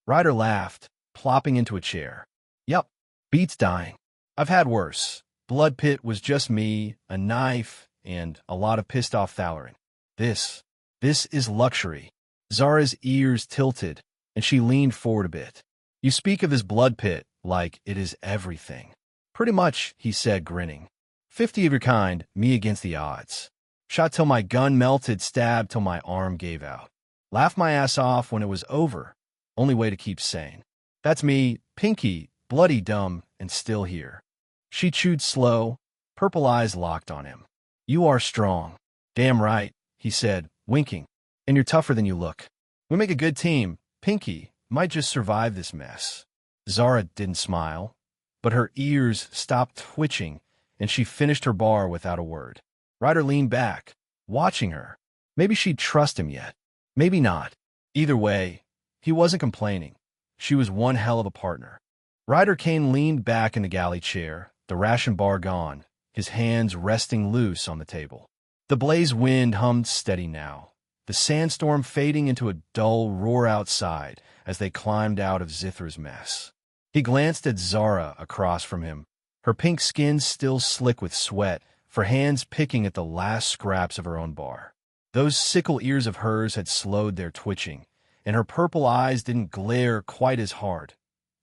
Ryder laughed, plopping into a chair. Yup, beats dying. I've had worse. Blood Pit was just me, a knife, and a lot of pissed off Thaloryn. This is luxury. Zara's ears tilted, and she leaned forward a bit. You speak of this Blood Pit like it is everything. Pretty much, he said, grinning. 50 of your kind, me against the odds. Shot till my gun melted, stabbed till my arm gave out. Laughed my ass off when it was over. Only way to keep sane. That's me, Pinky, bloody dumb, and still here. She chewed slow, purple eyes locked on him. You are strong. Damn right, he said, winking. And you're tougher than you look. We make a good team. Pinky might just survive this mess. Zhara didn't smile, but her ears stopped twitching, and she finished her bar without a word. Ryder leaned back, watching her. Maybe she'd trust him yet. Maybe not. Either way, he wasn't complaining. She was one hell of a partner. Ryder Kane leaned back in the galley chair, the ration bar gone, his hands resting loose on the table. The blaze wind hummed steady now, the sandstorm fading into a dull roar outside as they climbed out of Zythera's mess. He glanced at Zhara across from him, her pink skin still slick with sweat, for hands picking at the last scraps of her own bar. Those sickle ears of hers had slowed their twitching, and her purple eyes didn't glare quite as hard.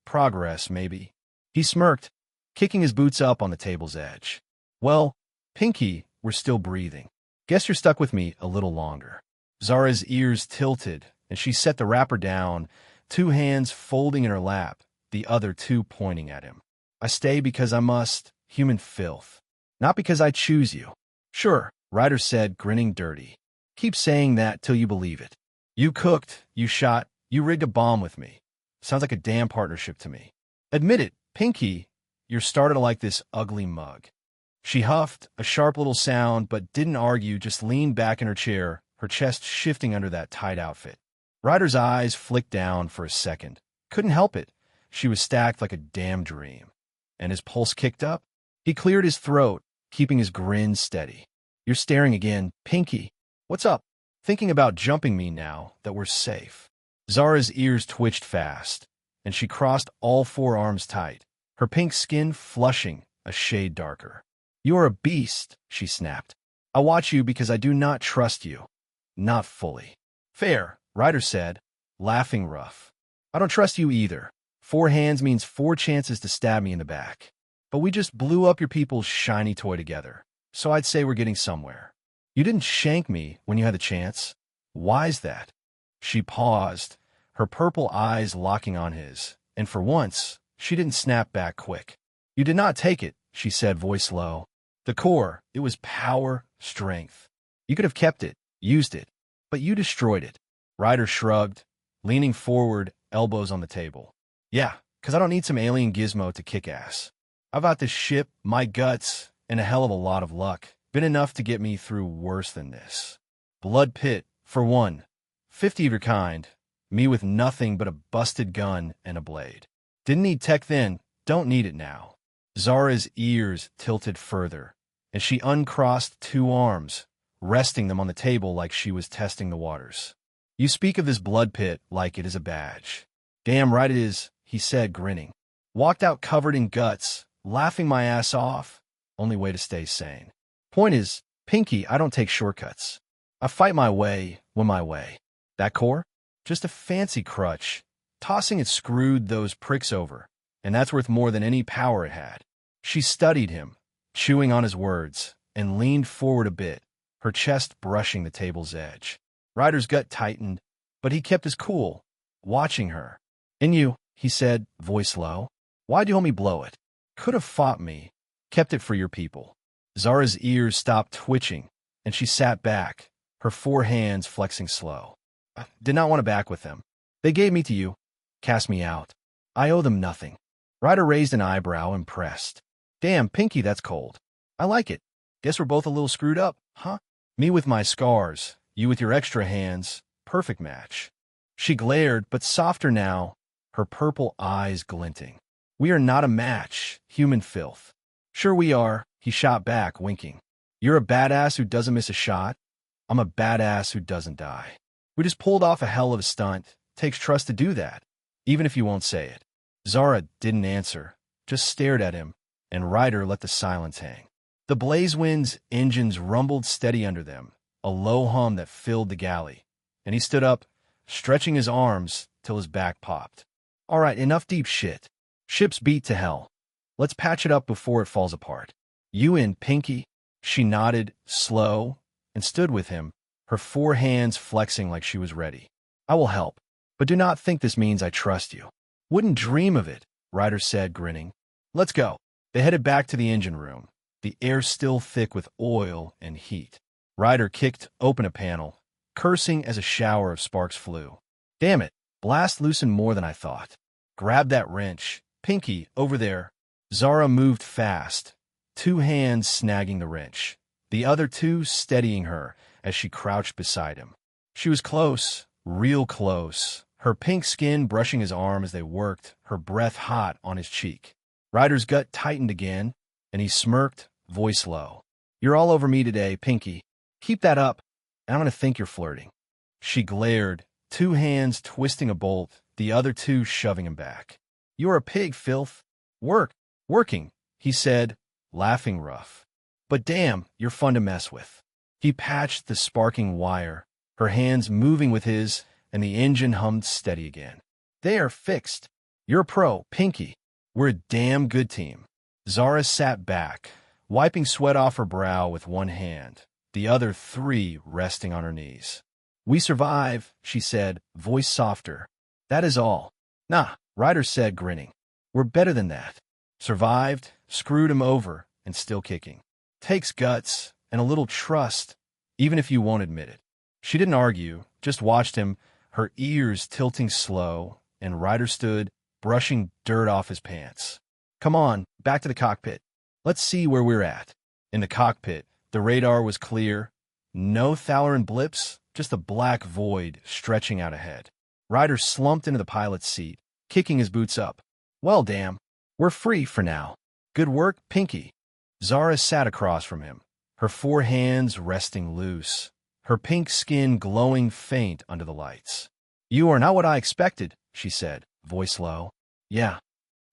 Progress, maybe. He smirked, kicking his boots up on the table's edge. Well, Pinky, we're still breathing. Guess you're stuck with me a little longer. Zara's ears tilted, and she set the wrapper down, two hands folding in her lap, the other two pointing at him. I stay because I must, human filth. Not because I choose you. Sure, Ryder said, grinning dirty. Keep saying that till you believe it. You cooked, you shot, you rigged a bomb with me. Sounds like a damn partnership to me. Admit it, Pinky, you're started like this ugly mug. She huffed, a sharp little sound, but didn't argue, just leaned back in her chair, her chest shifting under that tight outfit. Ryder's eyes flicked down for a second. Couldn't help it. She was stacked like a damn dream. And his pulse kicked up. He cleared his throat, keeping his grin steady. You're staring again, Pinky. What's up? Thinking about jumping me now that we're safe. Zara's ears twitched fast, and she crossed all four arms tight, her pink skin flushing a shade darker. You're a beast, she snapped. I watch you because I do not trust you. Not fully. Fair, Ryder said, laughing rough. I don't trust you either. 4 hands means 4 chances to stab me in the back. But we just blew up your people's shiny toy together, so I'd say we're getting somewhere. You didn't shank me when you had the chance. Why's that? She paused, her purple eyes locking on his, and for once, she didn't snap back quick. You did not take it, she said, voice low. The core, it was power, strength. You could have kept it, used it, but you destroyed it. Ryder shrugged, leaning forward, elbows on the table. Yeah, 'cause I don't need some alien gizmo to kick ass. I've got this ship, my guts, and a hell of a lot of luck. Been enough to get me through worse than this. Blood Pit, for one. 50 of your kind. Me with nothing but a busted gun and a blade. Didn't need tech then, don't need it now. Zara's ears tilted further, and she uncrossed 2 arms, resting them on the table like she was testing the waters. You speak of this Blood Pit like it is a badge. Damn right it is, he said, grinning. Walked out covered in guts, laughing my ass off. Only way to stay sane. Point is, Pinky, I don't take shortcuts. I fight my way, win my way. That core? Just a fancy crutch. Tossing it screwed those pricks over, and that's worth more than any power it had. She studied him, chewing on his words, and leaned forward a bit, her chest brushing the table's edge. Ryder's gut tightened, but he kept his cool, watching her. And you, he said, voice low. Why'd you help me blow it? Could have fought me. Kept it for your people. Zhara's ears stopped twitching, and she sat back, her 4 hands flexing slow. I did not want to back with them. They gave me to you. Cast me out. I owe them nothing. Ryder raised an eyebrow, impressed. Damn, Pinky, that's cold. I like it. Guess we're both a little screwed up, huh? Me with my scars, you with your extra hands. Perfect match. She glared, but softer now, her purple eyes glinting. We are not a match, human filth. Sure we are, he shot back, winking. You're a badass who doesn't miss a shot. I'm a badass who doesn't die. We just pulled off a hell of a stunt. Takes trust to do that, even if you won't say it. Zhara didn't answer, just stared at him, and Ryder let the silence hang. The Blazewind's engines rumbled steady under them, a low hum that filled the galley, and he stood up, stretching his arms till his back popped. All right, enough deep shit. Ship's beat to hell. Let's patch it up before it falls apart. You in, Pinky? She nodded, slow, and stood with him, her 4 hands flexing like she was ready. I will help, but do not think this means I trust you. Wouldn't dream of it, Ryder said, grinning. Let's go. They headed back to the engine room, the air still thick with oil and heat. Ryder kicked open a panel, cursing as a shower of sparks flew. Damn it, blast loosened more than I thought. Grab that wrench. Pinky, over there. Zhara moved fast, 2 hands snagging the wrench, the other 2 steadying her as she crouched beside him. She was close, real close, her pink skin brushing his arm as they worked, her breath hot on his cheek. Ryder's gut tightened again, and he smirked, voice low. You're all over me today, Pinky. Keep that up, and I'm going to think you're flirting. She glared, 2 hands twisting a bolt, the other 2 shoving him back. You're a pig, filth. Working, he said, laughing rough. But damn, you're fun to mess with. He patched the sparking wire, her hands moving with his, and the engine hummed steady again. They are fixed. You're a pro, Pinky. We're a damn good team. Zhara sat back, wiping sweat off her brow with 1 hand, the other 3 resting on her knees. We survive, she said, voice softer. That is all. Nah, Ryder said, grinning. We're better than that. Survived, screwed him over, and still kicking. Takes guts and a little trust, even if you won't admit it. She didn't argue, just watched him, her ears tilting slow, and Ryder stood, brushing dirt off his pants. Come on, back to the cockpit. Let's see where we're at. In the cockpit, the radar was clear. No Thaloryn blips, just a black void stretching out ahead. Ryder slumped into the pilot's seat, kicking his boots up. Well, damn, we're free for now. Good work, Pinky. Zhara sat across from him, her 4 hands resting loose, her pink skin glowing faint under the lights. You are not what I expected, she said, voice low. Yeah,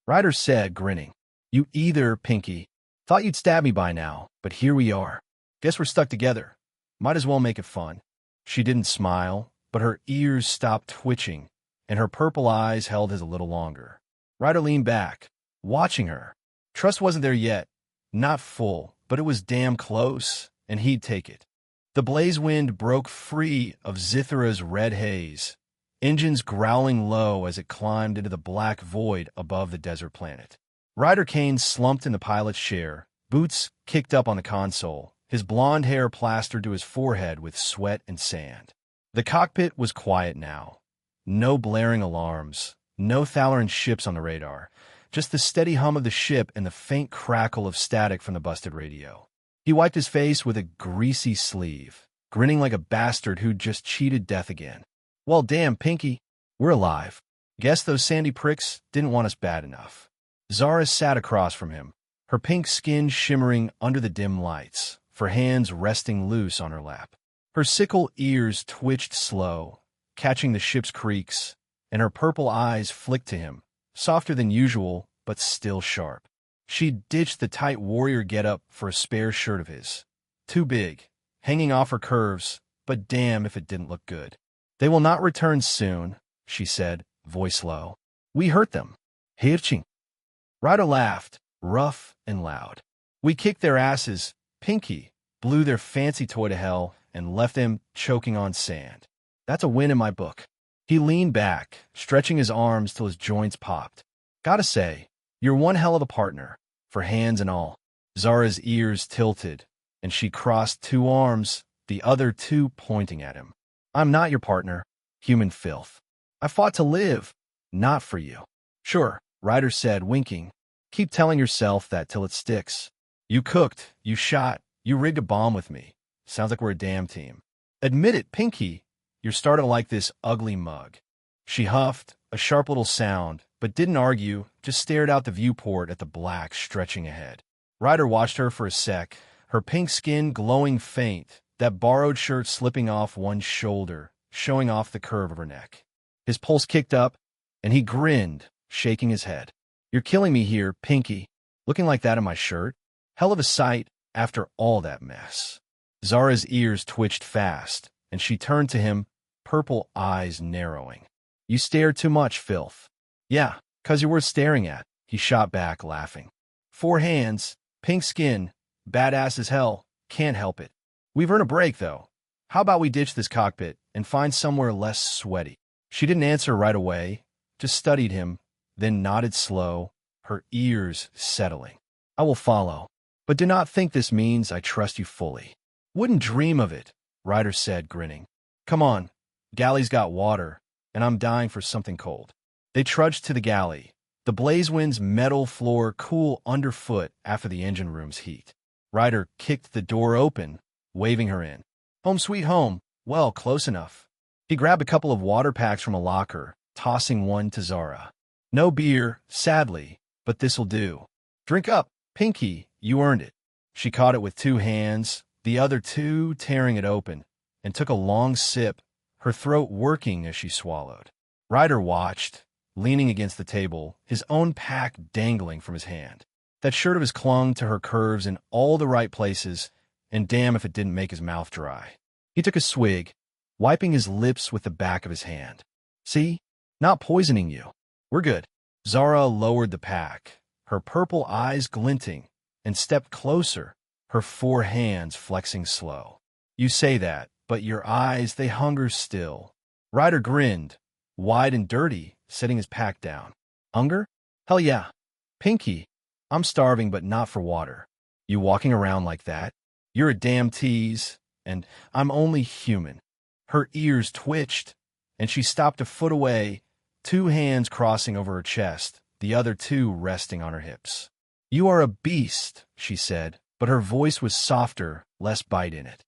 Ryder said, grinning. You either, Pinky. Thought you'd stab me by now, but here we are. Guess we're stuck together. Might as well make it fun. She didn't smile, but her ears stopped twitching, and her purple eyes held his a little longer. Ryder leaned back, watching her. Trust wasn't there yet. Not full, but it was damn close, and he'd take it. The Blazewind broke free of Zythera's red haze, engines growling low as it climbed into the black void above the desert planet. Ryder Kane slumped in the pilot's chair, boots kicked up on the console, his blonde hair plastered to his forehead with sweat and sand. The cockpit was quiet now. No blaring alarms, no Thaloryn ships on the radar, just the steady hum of the ship and the faint crackle of static from the busted radio. He wiped his face with a greasy sleeve, grinning like a bastard who'd just cheated death again. Well, damn, Pinky, we're alive. Guess those sandy pricks didn't want us bad enough. Zhara sat across from him, her pink skin shimmering under the dim lights, her hands resting loose on her lap. Her sickle ears twitched slow, catching the ship's creaks, and her purple eyes flicked to him, softer than usual, but still sharp. She ditched the tight warrior getup for a spare shirt of his. Too big, hanging off her curves, but damn if it didn't look good. They will not return soon, she said, voice low. We hurt them. Hirching. Ryder laughed, rough and loud. We kicked their asses, Pinky, blew their fancy toy to hell, and left them choking on sand. That's a win in my book. He leaned back, stretching his arms till his joints popped. Gotta say, you're one hell of a partner, for hands and all. Zhara's ears tilted, and she crossed two arms, the other two pointing at him. I'm not your partner, human filth. I fought to live, not for you. Sure, Ryder said, winking. Keep telling yourself that till it sticks. You cooked, you shot, you rigged a bomb with me. Sounds like we're a damn team. Admit it, Pinky. You're starting to like this ugly mug. She huffed, a sharp little sound, but didn't argue, just stared out the viewport at the black stretching ahead. Ryder watched her for a sec, her pink skin glowing faint, that borrowed shirt slipping off one shoulder, showing off the curve of her neck. His pulse kicked up, and he grinned, shaking his head. You're killing me here, Pinky. Looking like that in my shirt? Hell of a sight after all that mess. Zhara's ears twitched fast, and she turned to him, purple eyes narrowing. You stare too much, filth. Yeah, 'cause you're worth staring at, he shot back, laughing. 4 hands, pink skin, badass as hell, can't help it. We've earned a break, though. How about we ditch this cockpit and find somewhere less sweaty? She didn't answer right away, just studied him, then nodded slow, her ears settling. I will follow, but do not think this means I trust you fully. Wouldn't dream of it, Ryder said, grinning. Come on, galley's got water, and I'm dying for something cold. They trudged to the galley, the Blazewind's metal floor cool underfoot after the engine room's heat. Ryder kicked the door open, waving her in. Home sweet home, well, close enough. He grabbed a couple of water packs from a locker, tossing one to Zhara. No beer, sadly, but this'll do. Drink up, Pinky, you earned it. She caught it with 2 hands, the other 2 tearing it open, and took a long sip, her throat working as she swallowed. Ryder watched, leaning against the table, his own pack dangling from his hand. That shirt of his clung to her curves in all the right places, and damn if it didn't make his mouth dry. He took a swig, wiping his lips with the back of his hand. See? Not poisoning you. We're good. Zhara lowered the pack, her purple eyes glinting, and stepped closer, her 4 hands flexing slow. You say that, but your eyes, they hunger still. Ryder grinned, wide and dirty, setting his pack down. Hunger? Hell yeah. Pinky, I'm starving but not for water. You walking around like that? You're a damn tease, and I'm only human. Her ears twitched, and she stopped a foot away, 2 hands crossing over her chest, the other 2 resting on her hips. You are a beast, she said, but her voice was softer, less bite in it.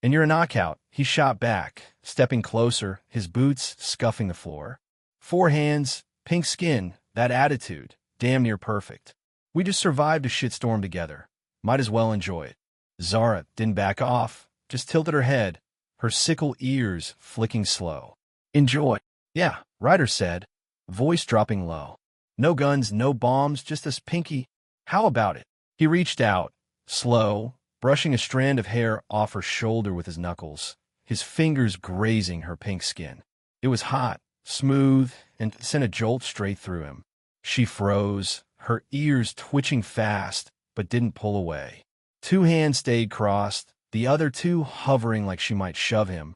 And you're a knockout, he shot back, stepping closer, his boots scuffing the floor. 4 hands, pink skin, that attitude, damn near perfect. We just survived a shitstorm together. Might as well enjoy it. Zhara didn't back off, just tilted her head, her sickle ears flicking slow. Enjoy. Yeah, Ryder said, voice dropping low. No guns, no bombs, just us, Pinky. How about it? He reached out, slow, brushing a strand of hair off her shoulder with his knuckles, his fingers grazing her pink skin. It was hot, smooth, and sent a jolt straight through him. She froze, her ears twitching fast, but didn't pull away. 2 hands stayed crossed, the other 2 hovering like she might shove him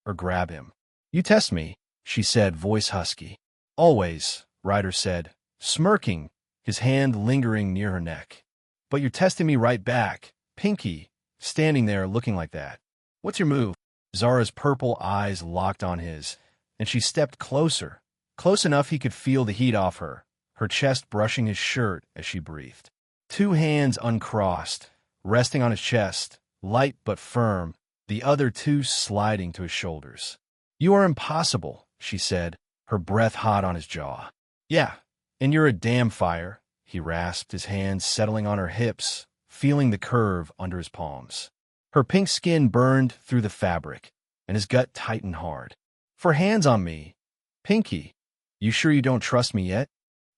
or grab him. You test me, she said, voice husky. Always, Ryder said, smirking, his hand lingering near her neck. But you're testing me right back, Pinky, standing there looking like that. What's your move? Zara's purple eyes locked on his, and she stepped closer, close enough he could feel the heat off her, her chest brushing his shirt as she breathed. 2 hands uncrossed, resting on his chest, light but firm, the other 2 sliding to his shoulders. You are impossible, she said, her breath hot on his jaw. Yeah, and you're a damn fire, he rasped, his hands settling on her hips, feeling the curve under his palms. Her pink skin burned through the fabric, and his gut tightened hard. For hands on me. Pinky, you sure you don't trust me yet?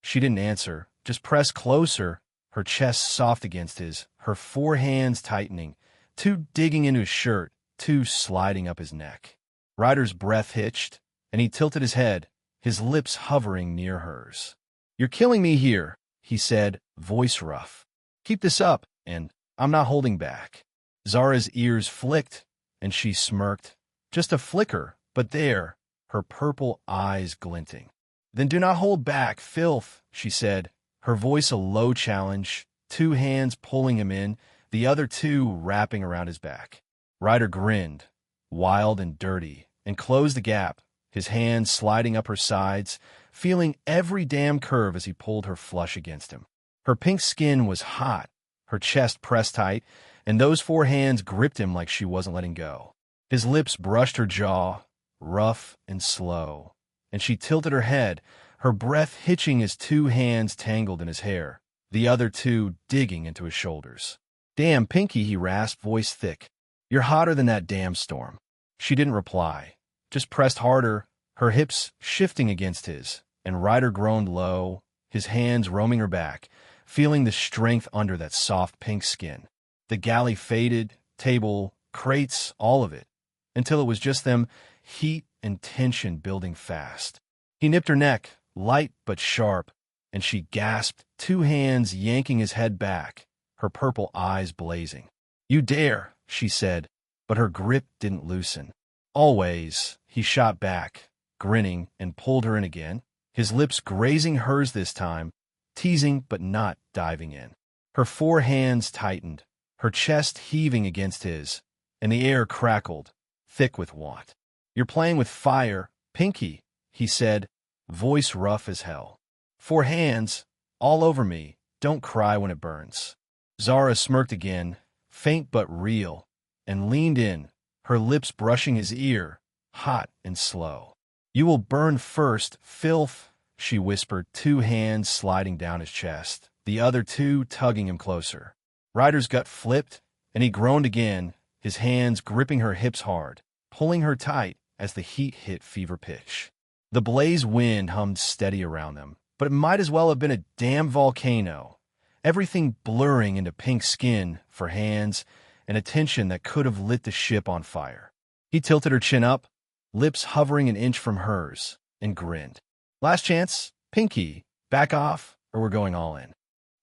She didn't answer, just pressed closer, her chest soft against his, her 4 hands tightening, 2 digging into his shirt, 2 sliding up his neck. Ryder's breath hitched, and he tilted his head, his lips hovering near hers. "You're killing me here," he said, voice rough. "Keep this up, and I'm not holding back." Zhara's ears flicked, and she smirked. Just a flicker, but there, her purple eyes glinting. "Then do not hold back, filth," she said, her voice a low challenge, 2 hands pulling him in, the other 2 wrapping around his back. Ryder grinned, wild and dirty, and closed the gap, his hands sliding up her sides, feeling every damn curve as he pulled her flush against him. Her pink skin was hot, her chest pressed tight, and those 4 hands gripped him like she wasn't letting go. His lips brushed her jaw, rough and slow, and she tilted her head, her breath hitching as 2 hands tangled in his hair, the other 2 digging into his shoulders. "Damn, Pinky," he rasped, voice thick. "You're hotter than that damn storm." She didn't reply, just pressed harder, her hips shifting against his, and Ryder groaned low, his hands roaming her back, feeling the strength under that soft pink skin. The galley faded, table, crates, all of it, until it was just them, heat and tension building fast. He nipped her neck, light but sharp, and she gasped, 2 hands yanking his head back, her purple eyes blazing. "You dare," she said, but her grip didn't loosen. "Always," he shot back, grinning, and pulled her in again, his lips grazing hers this time, teasing but not diving in. Her 4 hands tightened, her chest heaving against his, and the air crackled, thick with want. "You're playing with fire, Pinky," he said, voice rough as hell. "4 hands, all over me, don't cry when it burns." Zhara smirked again, faint but real, and leaned in, her lips brushing his ear, hot and slow. "You will burn first, filth," she whispered, 2 hands sliding down his chest, the other 2 tugging him closer. Ryder's gut flipped, and he groaned again, his hands gripping her hips hard, pulling her tight as the heat hit fever pitch. The blaze wind hummed steady around them, but it might as well have been a damn volcano, everything blurring into pink skin for hands and a tension that could have lit the ship on fire. He tilted her chin up, lips hovering an inch from hers, and grinned. "Last chance, Pinky, back off, or we're going all in."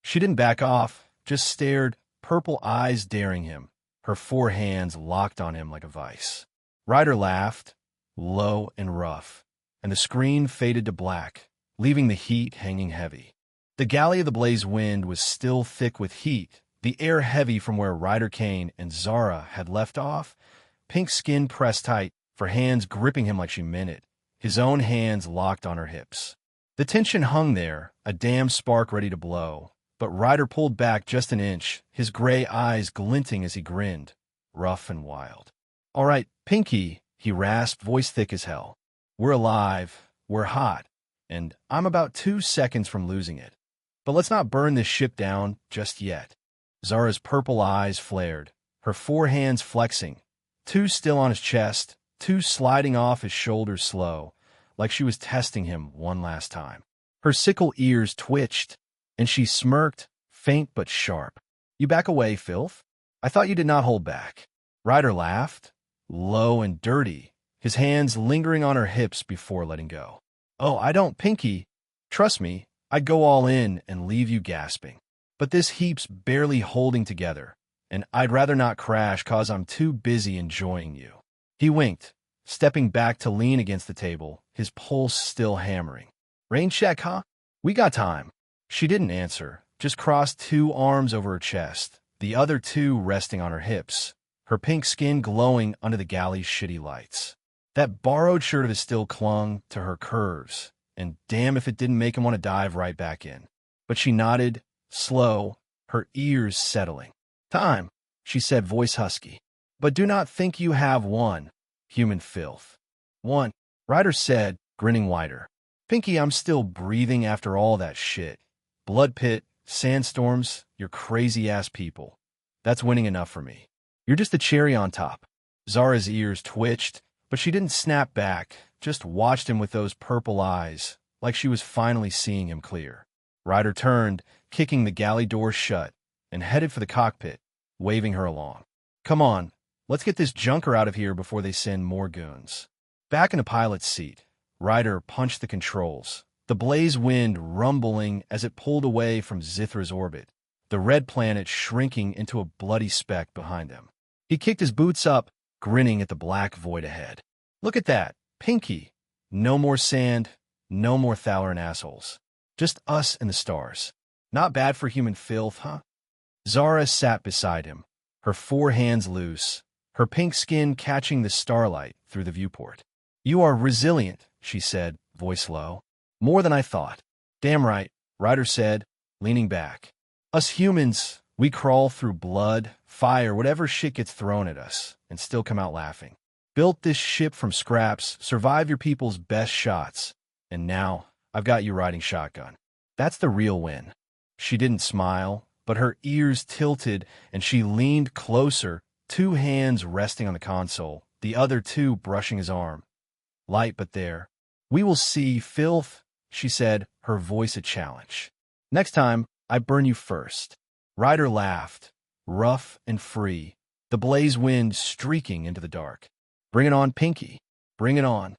She didn't back off, just stared, purple eyes daring him, her 4 hands locked on him like a vice. Ryder laughed, low and rough, and the screen faded to black, leaving the heat hanging heavy. The galley of the blaze wind was still thick with heat, the air heavy from where Ryder Kane and Zhara had left off, pink skin pressed tight, for hands gripping him like she meant it, his own hands locked on her hips. The tension hung there, a damn spark ready to blow, but Ryder pulled back just an inch, his gray eyes glinting as he grinned, rough and wild. "All right, Pinky," he rasped, voice thick as hell. "We're alive, we're hot, and I'm about 2 seconds from losing it. But let's not burn this ship down just yet." Zara's purple eyes flared, her 4 hands flexing, 2 still on his chest, 2 sliding off his shoulders slow, like she was testing him one last time. Her sickle ears twitched, and she smirked, faint but sharp. "You back away, filth? I thought you did not hold back." Ryder laughed, low and dirty, his hands lingering on her hips before letting go. "Oh, I don't, Pinky. Trust me, I'd go all in and leave you gasping. But this heap's barely holding together, and I'd rather not crash 'cause I'm too busy enjoying you." He winked, stepping back to lean against the table, his pulse still hammering. "Rain check, huh? We got time." She didn't answer, just crossed 2 arms over her chest, the other 2 resting on her hips, her pink skin glowing under the galley's shitty lights. That borrowed shirt of his still clung to her curves, and damn if it didn't make him want to dive right back in. But she nodded, slow, her ears settling. "Time," she said, voice husky. "But do not think you have won, human filth." "One," Ryder said, grinning wider. "Pinky, I'm still breathing after all that shit. Blood pit, sandstorms, your crazy-ass people. That's winning enough for me. You're just the cherry on top." Zara's ears twitched, but she didn't snap back, just watched him with those purple eyes, like she was finally seeing him clear. Ryder turned, kicking the galley door shut, and headed for the cockpit, waving her along. Come on, let's get this junker out of here before they send more goons. Back in the pilot's seat, Ryder punched the controls, the blaze wind rumbling as it pulled away from Zythera's orbit, the red planet shrinking into a bloody speck behind him. He kicked his boots up, grinning at the black void ahead. Look at that, Pinky. No more sand, no more Thaloryn assholes. Just us and the stars. Not bad for human filth, huh? Zhara sat beside him, her 4 hands loose, her pink skin catching the starlight through the viewport. You are resilient, she said, voice low. More than I thought. Damn right, Ryder said, leaning back. Us humans, we crawl through blood, fire, whatever shit gets thrown at us, and still come out laughing. Built this ship from scraps, survive your people's best shots, and now I've got you riding shotgun. That's the real win. She didn't smile, but her ears tilted and she leaned closer, 2 hands resting on the console, the other 2 brushing his arm. Light but there. We will see, filth, she said, her voice a challenge. Next time, I burn you first. Ryder laughed, rough and free, the blaze wind streaking into the dark. Bring it on, Pinky. Bring it on.